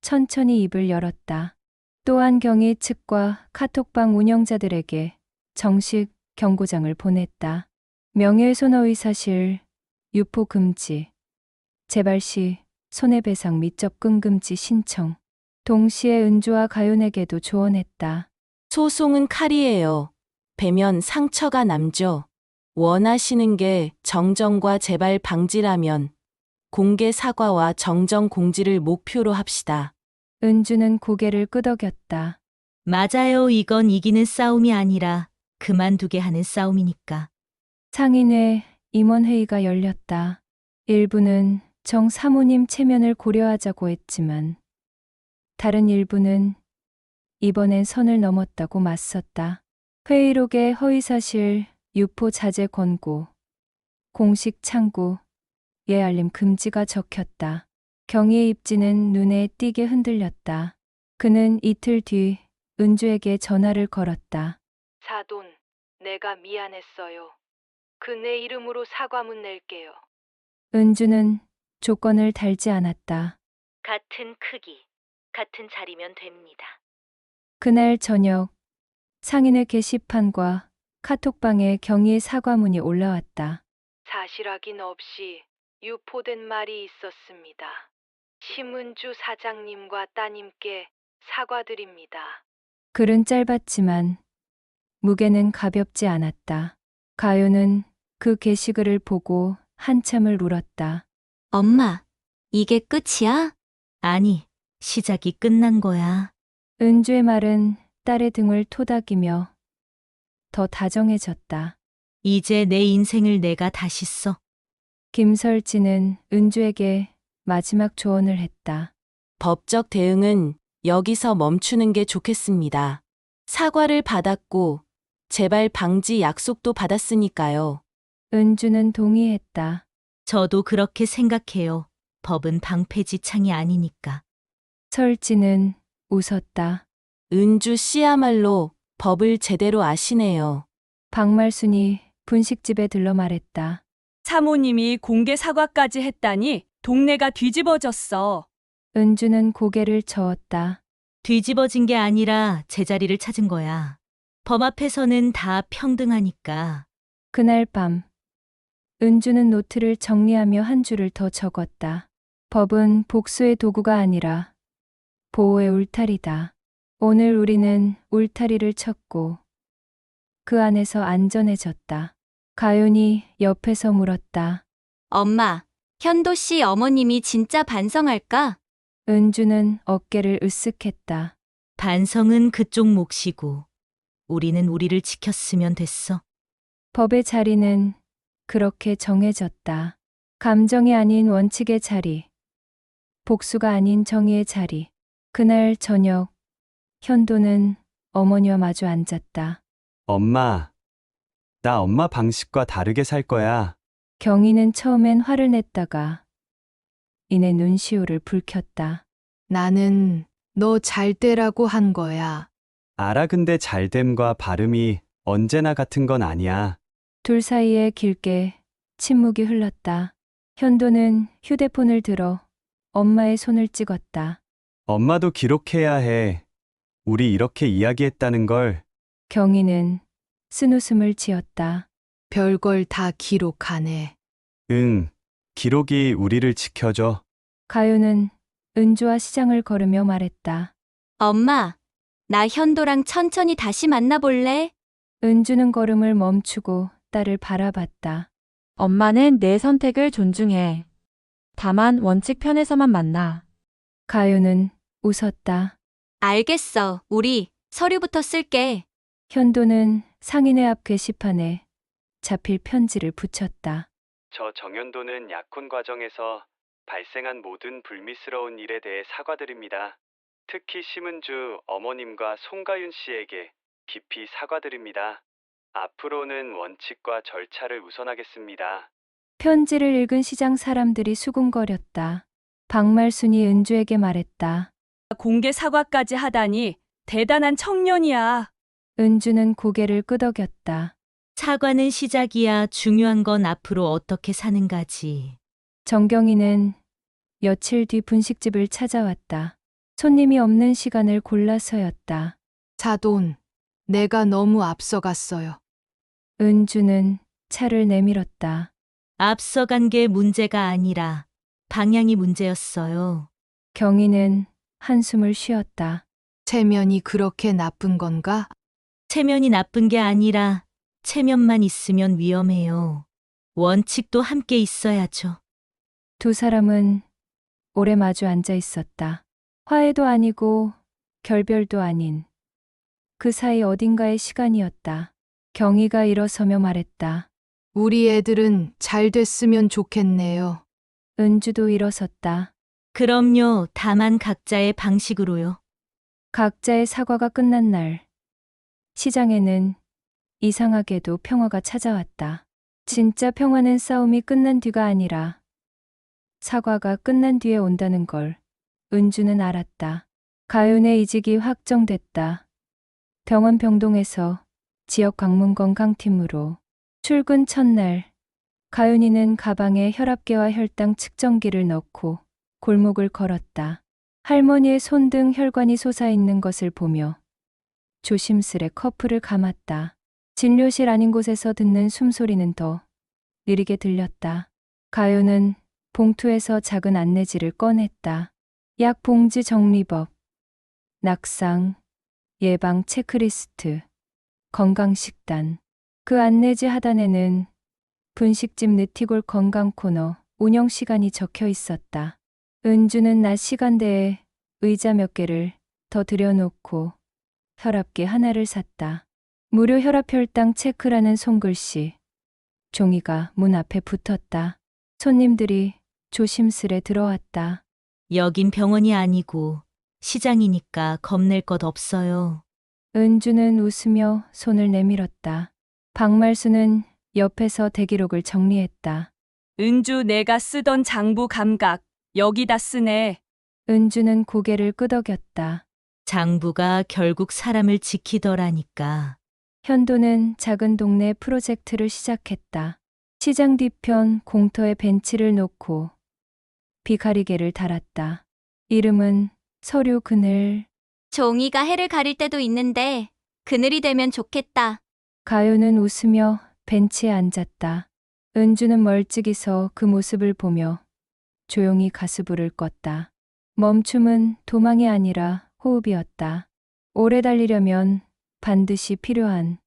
천천히 입을 열었다. 또한 경희 측과 카톡방 운영자들에게 정식 경고장을 보냈다. 명예훼손 허위사실, 유포 금지, 재발 시 손해배상 및 접근 금지 신청. 동시에 은주와 가윤에게도 조언했다. 소송은 칼이에요. 배면 상처가 남죠. 원하시는 게 정정과 재발 방지라면 공개 사과와 정정 공지를 목표로 합시다. 은주는 고개를 끄덕였다. 맞아요. 이건 이기는 싸움이 아니라 그만두게 하는 싸움이니까. 상인회 임원회의가 열렸다. 일부는 정 사모님 체면을 고려하자고 했지만 다른 일부는 이번엔 선을 넘었다고 맞섰다. 회의록에 허위사실, 유포 자제 권고, 공식 창구, 예알림 금지가 적혔다. 경희의 입지는 눈에 띄게 흔들렸다. 그는 이틀 뒤 은주에게 전화를 걸었다. 사돈, 내가 미안했어요. 그네 이름으로 사과문 낼게요. 은주는 조건을 달지 않았다. 같은 크기, 같은 자리면 됩니다. 그날 저녁 상인회 게시판과 카톡방에 경희의 사과문이 올라왔다. 사실 확인 없이 유포된 말이 있었습니다. 심은주 사장님과 따님께 사과드립니다. 글은 짧았지만 무게는 가볍지 않았다. 가요는 그 게시글을 보고 한참을 울었다. 엄마, 이게 끝이야? 아니, 시작이 끝난 거야. 은주의 말은 딸의 등을 토닥이며 더 다정해졌다. 이제 내 인생을 내가 다시 써. 김설지는 은주에게 마지막 조언을 했다. 법적 대응은 여기서 멈추는 게 좋겠습니다. 사과를 받았고 재발 방지 약속도 받았으니까요. 은주는 동의했다. 저도 그렇게 생각해요. 법은 방패지창이 아니니까. 설지는 웃었다. 은주 씨야말로 법을 제대로 아시네요. 박말순이 분식집에 들러 말했다. 사모님이 공개 사과까지 했다니 동네가 뒤집어졌어. 은주는 고개를 저었다. 뒤집어진 게 아니라 제자리를 찾은 거야. 법 앞에서는 다 평등하니까. 그날 밤 은주는 노트를 정리하며 한 줄을 더 적었다. 법은 복수의 도구가 아니라 보호의 울타리다. 오늘 우리는 울타리를 쳤고 그 안에서 안전해졌다. 가윤이 옆에서 물었다. 엄마, 현도 씨 어머님이 진짜 반성할까? 은주는 어깨를 으쓱했다. 반성은 그쪽 몫이고 우리는 우리를 지켰으면 됐어. 법의 자리는 그렇게 정해졌다. 감정이 아닌 원칙의 자리, 복수가 아닌 정의의 자리. 그날 저녁 현도는 어머니와 마주 앉았다. 엄마, 나 엄마 방식과 다르게 살 거야. 경희는 처음엔 화를 냈다가 이내 눈시울을 붉혔다. 나는 너 잘 되라고 한 거야. 알아, 근데 잘됨과 발음이 언제나 같은 건 아니야. 둘 사이에 길게 침묵이 흘렀다. 현도는 휴대폰을 들어 엄마의 손을 찍었다. 엄마도 기록해야 해. 우리 이렇게 이야기했다는 걸. 경희는 쓴웃음을 지었다. 별걸 다 기록하네. 응, 기록이 우리를 지켜줘. 가요는 은주와 시장을 걸으며 말했다. 엄마, 나 현도랑 천천히 다시 만나볼래? 은주는 걸음을 멈추고 딸을 바라봤다. 엄마는 내 선택을 존중해. 다만 원칙 편에서만 만나. 가요는 웃었다. 알겠어. 우리 서류부터 쓸게. 현도는 상인회 앞 게시판에 자필 편지를 붙였다. 저 정현도는 약혼 과정에서 발생한 모든 불미스러운 일에 대해 사과드립니다. 특히 심은주 어머님과 송가윤 씨에게 깊이 사과드립니다. 앞으로는 원칙과 절차를 우선하겠습니다. 편지를 읽은 시장 사람들이 수군거렸다. 박말순이 은주에게 말했다. 공개 사과까지 하다니 대단한 청년이야. 은주는 고개를 끄덕였다. 사과는 시작이야. 중요한 건 앞으로 어떻게 사는가지. 정경이는 며칠 뒤 분식집을 찾아왔다. 손님이 없는 시간을 골라서였다. 사돈, 내가 너무 앞서갔어요. 은주는 차를 내밀었다. 앞서간 게 문제가 아니라 방향이 문제였어요. 경희는 한숨을 쉬었다. 체면이 그렇게 나쁜 건가? 체면이 나쁜 게 아니라 체면만 있으면 위험해요. 원칙도 함께 있어야죠. 두 사람은 오래 마주 앉아 있었다. 화해도 아니고 결별도 아닌 그 사이 어딘가의 시간이었다. 경희가 일어서며 말했다. 우리 애들은 잘 됐으면 좋겠네요. 은주도 일어섰다. 그럼요. 다만 각자의 방식으로요. 각자의 사과가 끝난 날, 시장에는 이상하게도 평화가 찾아왔다. 진짜 평화는 싸움이 끝난 뒤가 아니라 사과가 끝난 뒤에 온다는 걸 은주는 알았다. 가윤의 이직이 확정됐다. 병원 병동에서 지역 관문 건강팀으로 출근 첫날, 가윤이는 가방에 혈압계와 혈당 측정기를 넣고 골목을 걸었다. 할머니의 손등 혈관이 솟아있는 것을 보며 조심스레 커플을 감았다. 진료실 아닌 곳에서 듣는 숨소리는 더 느리게 들렸다. 가윤은 봉투에서 작은 안내지를 꺼냈다. 약 봉지 정리법, 낙상, 예방 체크리스트, 건강식단. 그 안내지 하단에는 분식집 느티골 건강 코너 운영 시간이 적혀 있었다. 은주는 낮 시간대에 의자 몇 개를 더 들여놓고 혈압계 하나를 샀다. 무료 혈압 혈당 체크라는 손글씨. 종이가 문 앞에 붙었다. 손님들이 조심스레 들어왔다. 여긴 병원이 아니고 시장이니까 겁낼 것 없어요. 은주는 웃으며 손을 내밀었다. 박말수는 옆에서 대기록을 정리했다. 은주 내가 쓰던 장부 감각 여기다 쓰네. 은주는 고개를 끄덕였다. 장부가 결국 사람을 지키더라니까. 현도는 작은 동네 프로젝트를 시작했다. 시장 뒤편 공터에 벤치를 놓고 비가리개를 달았다. 이름은 서류 그늘. 종이가 해를 가릴 때도 있는데 그늘이 되면 좋겠다. 가요는 웃으며 벤치에 앉았다. 은주는 멀찍이 서 그 모습을 보며 조용히 가스불을 껐다. 멈춤은 도망이 아니라 호흡이었다. 오래 달리려면 반드시 필요한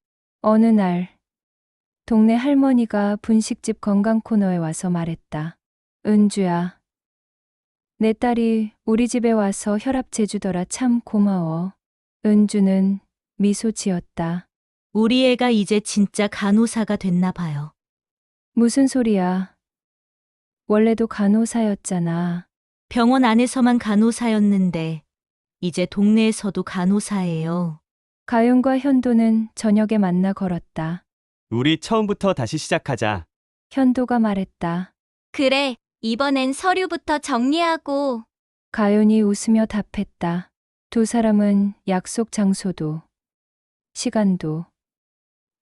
어느 날, 동네 할머니가 분식집 건강 코너에 와서 말했다. 은주야, 내 딸이 우리 집에 와서 혈압 재주더라. 참 고마워. 은주는 미소 지었다. 우리 애가 이제 진짜 간호사가 됐나 봐요. 무슨 소리야. 원래도 간호사였잖아. 병원 안에서만 간호사였는데 이제 동네에서도 간호사예요. 가윤과 현도는 저녁에 만나 걸었다. 우리 처음부터 다시 시작하자. 현도가 말했다. 그래, 이번엔 서류부터 정리하고. 가윤이 웃으며 답했다. 두 사람은 약속 장소도, 시간도,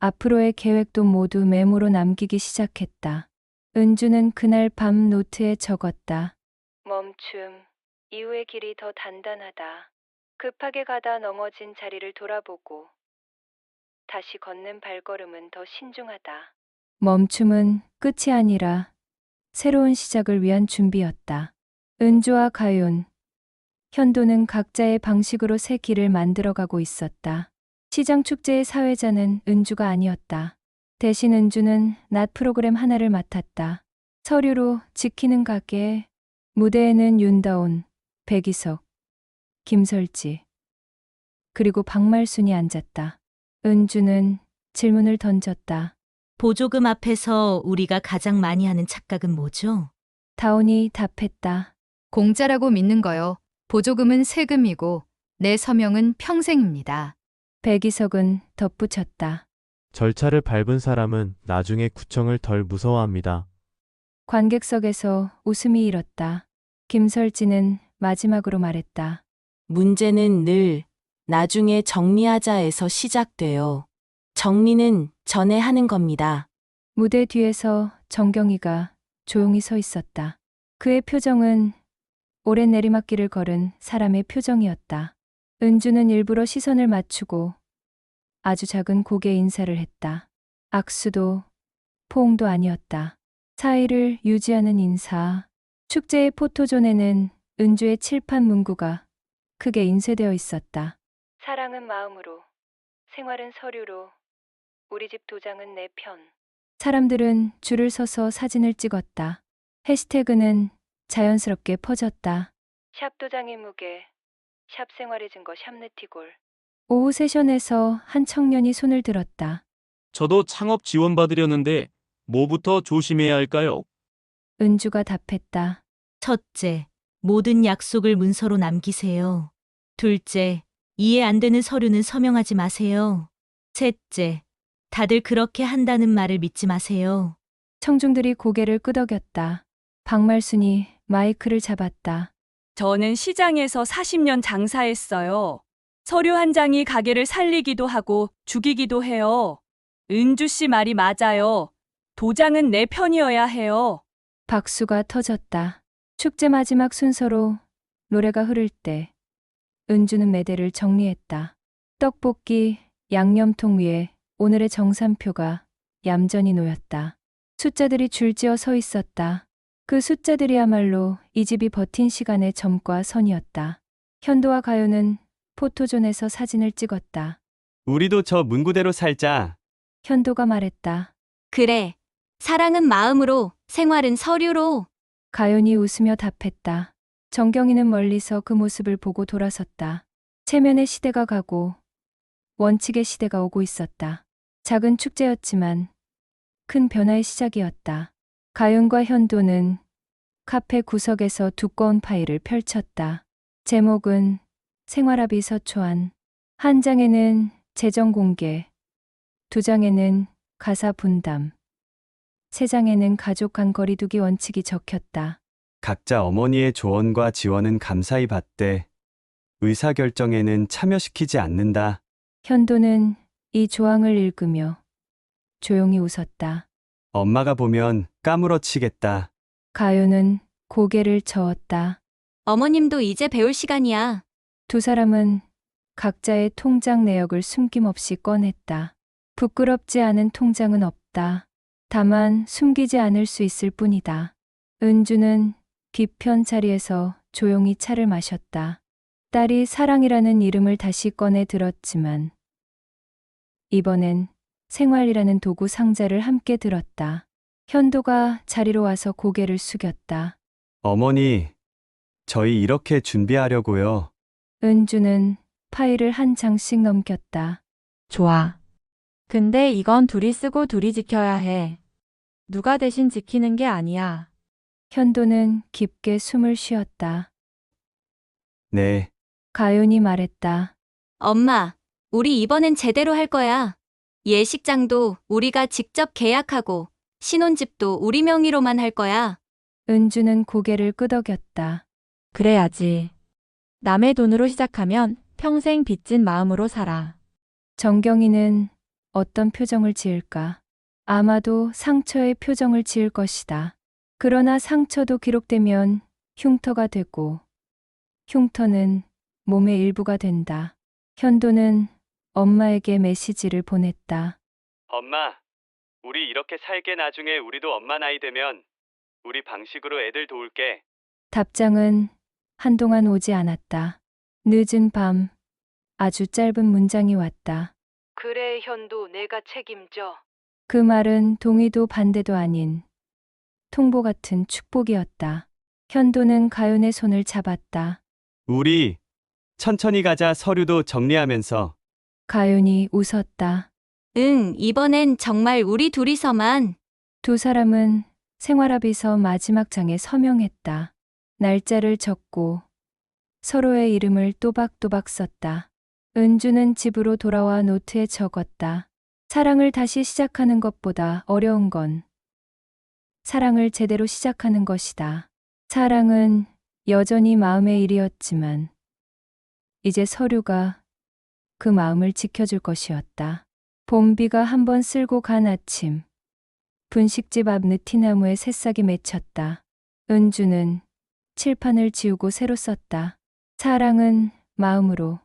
앞으로의 계획도 모두 메모로 남기기 시작했다. 은주는 그날 밤 노트에 적었다. 멈춤, 이후의 길이 더 단단하다. 급하게 가다 넘어진 자리를 돌아보고 다시 걷는 발걸음은 더 신중하다. 멈춤은 끝이 아니라 새로운 시작을 위한 준비였다. 은주와 가윤, 현도는 각자의 방식으로 새 길을 만들어가고 있었다. 시장 축제의 사회자는 은주가 아니었다. 대신 은주는 낮 프로그램 하나를 맡았다. 서류로 지키는 가게, 무대에는 윤다온, 백이석, 김설지, 그리고 박말순이 앉았다. 은주는 질문을 던졌다. 보조금 앞에서 우리가 가장 많이 하는 착각은 뭐죠? 다온이 답했다. 공짜라고 믿는 거요. 보조금은 세금이고 내 서명은 평생입니다. 백이석은 덧붙였다. 절차를 밟은 사람은 나중에 구청을 덜 무서워합니다. 관객석에서 웃음이 일었다. 김설지는 마지막으로 말했다. 문제는 늘 나중에 정리하자에서 시작돼요. 정리는 전에 하는 겁니다. 무대 뒤에서 정경이가 조용히 서 있었다. 그의 표정은 오랜 내리막길을 걸은 사람의 표정이었다. 은주는 일부러 시선을 맞추고 아주 작은 고개 인사를 했다. 악수도 포옹도 아니었다. 사이를 유지하는 인사. 축제의 포토존에는 은주의 칠판 문구가 크게 인쇄되어 있었다. 사랑은 마음으로, 생활은 서류로, 우리 집 도장은 내 편. 사람들은 줄을 서서 사진을 찍었다. 해시태그는 자연스럽게 퍼졌다. 샵 도장의 무게, 샵 생활의 증거, 샵 네티골. 오후 세션에서 한 청년이 손을 들었다. 저도 창업 지원 받으려는데 뭐부터 조심해야 할까요? 은주가 답했다. 첫째, 모든 약속을 문서로 남기세요. 둘째, 이해 안 되는 서류는 서명하지 마세요. 셋째, 다들 그렇게 한다는 말을 믿지 마세요. 청중들이 고개를 끄덕였다. 박말순이 마이크를 잡았다. 저는 시장에서 40년 장사했어요. 서류 한 장이 가게를 살리기도 하고 죽이기도 해요. 은주 씨 말이 맞아요. 도장은 내 편이어야 해요. 박수가 터졌다. 축제 마지막 순서로 노래가 흐를 때 은주는 매대를 정리했다. 떡볶이, 양념통 위에 오늘의 정산표가 얌전히 놓였다. 숫자들이 줄지어 서 있었다. 그 숫자들이야말로 이 집이 버틴 시간의 점과 선이었다. 현도와 가요는 포토존에서 사진을 찍었다. 우리도 저 문구대로 살자. 현도가 말했다. 그래. 사랑은 마음으로, 생활은 서류로. 가연이 웃으며 답했다. 정경이는 멀리서 그 모습을 보고 돌아섰다. 체면의 시대가 가고 원칙의 시대가 오고 있었다. 작은 축제였지만 큰 변화의 시작이었다. 가연과 현도는 카페 구석에서 두꺼운 파일을 펼쳤다. 제목은 생활합의 서초안. 한 장에는 재정 공개, 두 장에는 가사 분담, 세 장에는 가족 간 거리두기 원칙이 적혔다. 각자 어머니의 조언과 지원은 감사히 받되 의사결정에는 참여시키지 않는다. 현도는 이 조항을 읽으며 조용히 웃었다. 엄마가 보면 까무러치겠다. 가요는 고개를 저었다. 어머님도 이제 배울 시간이야. 두 사람은 각자의 통장 내역을 숨김없이 꺼냈다. 부끄럽지 않은 통장은 없다. 다만 숨기지 않을 수 있을 뿐이다. 은주는 뒤편 자리에서 조용히 차를 마셨다. 딸이 사랑이라는 이름을 다시 꺼내 들었지만 이번엔 생활이라는 도구 상자를 함께 들었다. 현도가 자리로 와서 고개를 숙였다. 어머니, 저희 이렇게 준비하려고요. 은주는 파일을 한 장씩 넘겼다. 좋아. 근데 이건 둘이 쓰고 둘이 지켜야 해. 누가 대신 지키는 게 아니야. 현도는 깊게 숨을 쉬었다. 네. 가연이 말했다. 엄마, 우리 이번엔 제대로 할 거야. 예식장도 우리가 직접 계약하고 신혼집도 우리 명의로만 할 거야. 은주는 고개를 끄덕였다. 그래야지. 남의 돈으로 시작하면 평생 빚진 마음으로 살아. 정경이는 어떤 표정을 지을까? 아마도 상처의 표정을 지을 것이다. 그러나 상처도 기록되면 흉터가 되고 흉터는 몸의 일부가 된다. 현도는 엄마에게 메시지를 보냈다. 엄마, 우리 이렇게 살게 나중에 우리도 엄마 나이 되면 우리 방식으로 애들 도울게. 답장은 한동안 오지 않았다. 늦은 밤 아주 짧은 문장이 왔다. 그래, 현도 내가 책임져. 그 말은 동의도 반대도 아닌 통보 같은 축복이었다. 현도는 가연의 손을 잡았다. 우리 천천히 가자. 서류도 정리하면서. 가연이 웃었다. 응, 이번엔 정말 우리 둘이서만. 두 사람은 생활합의서 마지막 장에 서명했다. 날짜를 적고 서로의 이름을 또박또박 썼다. 은주는 집으로 돌아와 노트에 적었다. 사랑을 다시 시작하는 것보다 어려운 건 사랑을 제대로 시작하는 것이다. 사랑은 여전히 마음의 일이었지만 이제 서류가 그 마음을 지켜줄 것이었다. 봄비가 한번 쓸고 간 아침. 분식집 앞 느티나무에 새싹이 맺혔다. 은주는 칠판을 지우고 새로 썼다. 사랑은 마음으로,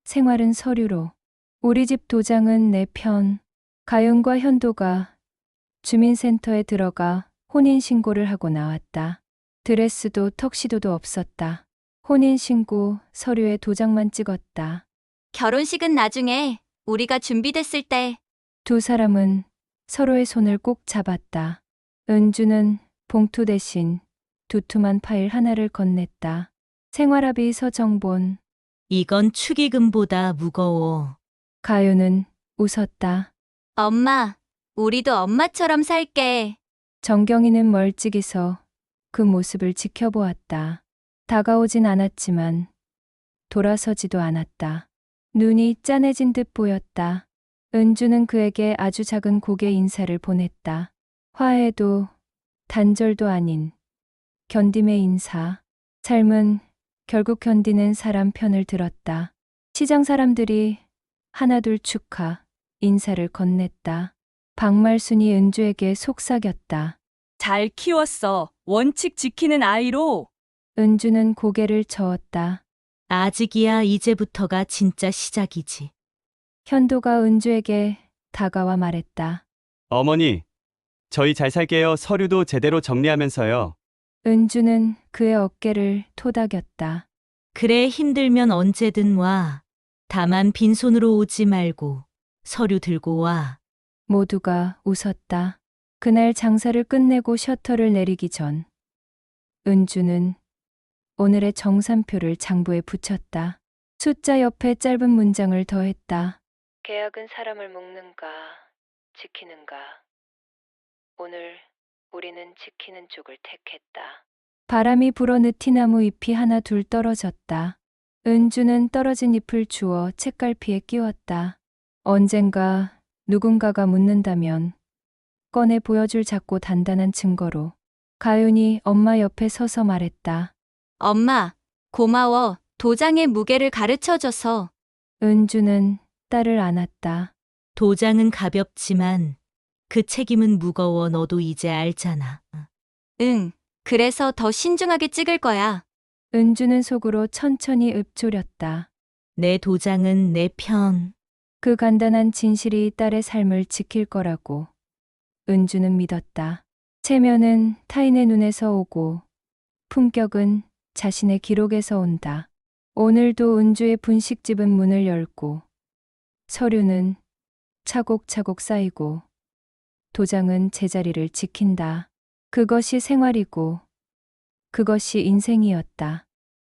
생활은 서류로, 우리 집 도장은 내 편. 가윤과 현도가 주민센터에 들어가 혼인신고를 하고 나왔다. 드레스도 턱시도도 없었다. 혼인신고 서류에 도장만 찍었다. 결혼식은 나중에 우리가 준비됐을 때. 두 사람은 서로의 손을 꼭 잡았다. 은주는 봉투 대신 두툼한 파일 하나를 건넸다. 생활합의 서정본. 이건 축의금보다 무거워. 가윤은 웃었다. 엄마, 우리도 엄마처럼 살게. 정경이는 멀찍이 서 그 모습을 지켜보았다. 다가오진 않았지만 돌아서지도 않았다. 눈이 짠해진 듯 보였다. 은주는 그에게 아주 작은 고개 인사를 보냈다. 화해도 단절도 아닌 견딤의 인사. 삶은 결국 견디는 사람 편을 들었다. 시장 사람들이 하나둘 축하 인사를 건넸다. 박말순이 은주에게 속삭였다. 잘 키웠어. 원칙 지키는 아이로. 은주는 고개를 저었다. 아직이야. 이제부터가 진짜 시작이지. 현도가 은주에게 다가와 말했다. 어머니, 저희 잘 살게요. 서류도 제대로 정리하면서요. 은주는 그의 어깨를 토닥였다. 그래, 힘들면 언제든 와. 다만 빈손으로 오지 말고 서류 들고 와. 모두가 웃었다. 그날 장사를 끝내고 셔터를 내리기 전 은주는 오늘의 정산표를 장부에 붙였다. 숫자 옆에 짧은 문장을 더했다. 계약은 사람을 묶는가, 지키는가. 오늘 우리는 지키는 쪽을 택했다. 바람이 불어 느티나무 잎이 하나 둘 떨어졌다. 은주는 떨어진 잎을 주워 책갈피에 끼웠다. 언젠가 누군가가 묻는다면 꺼내 보여줄 작고 단단한 증거로. 가윤이 엄마 옆에 서서 말했다. 엄마, 고마워. 도장의 무게를 가르쳐줘서. 은주는 딸을 안았다. 도장은 가볍지만 그 책임은 무거워. 너도 이제 알잖아. 응, 그래서 더 신중하게 찍을 거야. 은주는 속으로 천천히 읊조렸다. 내 도장은 내 편. 그 간단한 진실이 딸의 삶을 지킬 거라고 은주는 믿었다. 체면은 타인의 눈에서 오고 품격은 자신의 기록에서 온다. 오늘도 은주의 분식집은 문을 열고 서류는 차곡차곡 쌓이고 도장은 제자리를 지킨다. 그것이 생활이고 그것이 인생이었다.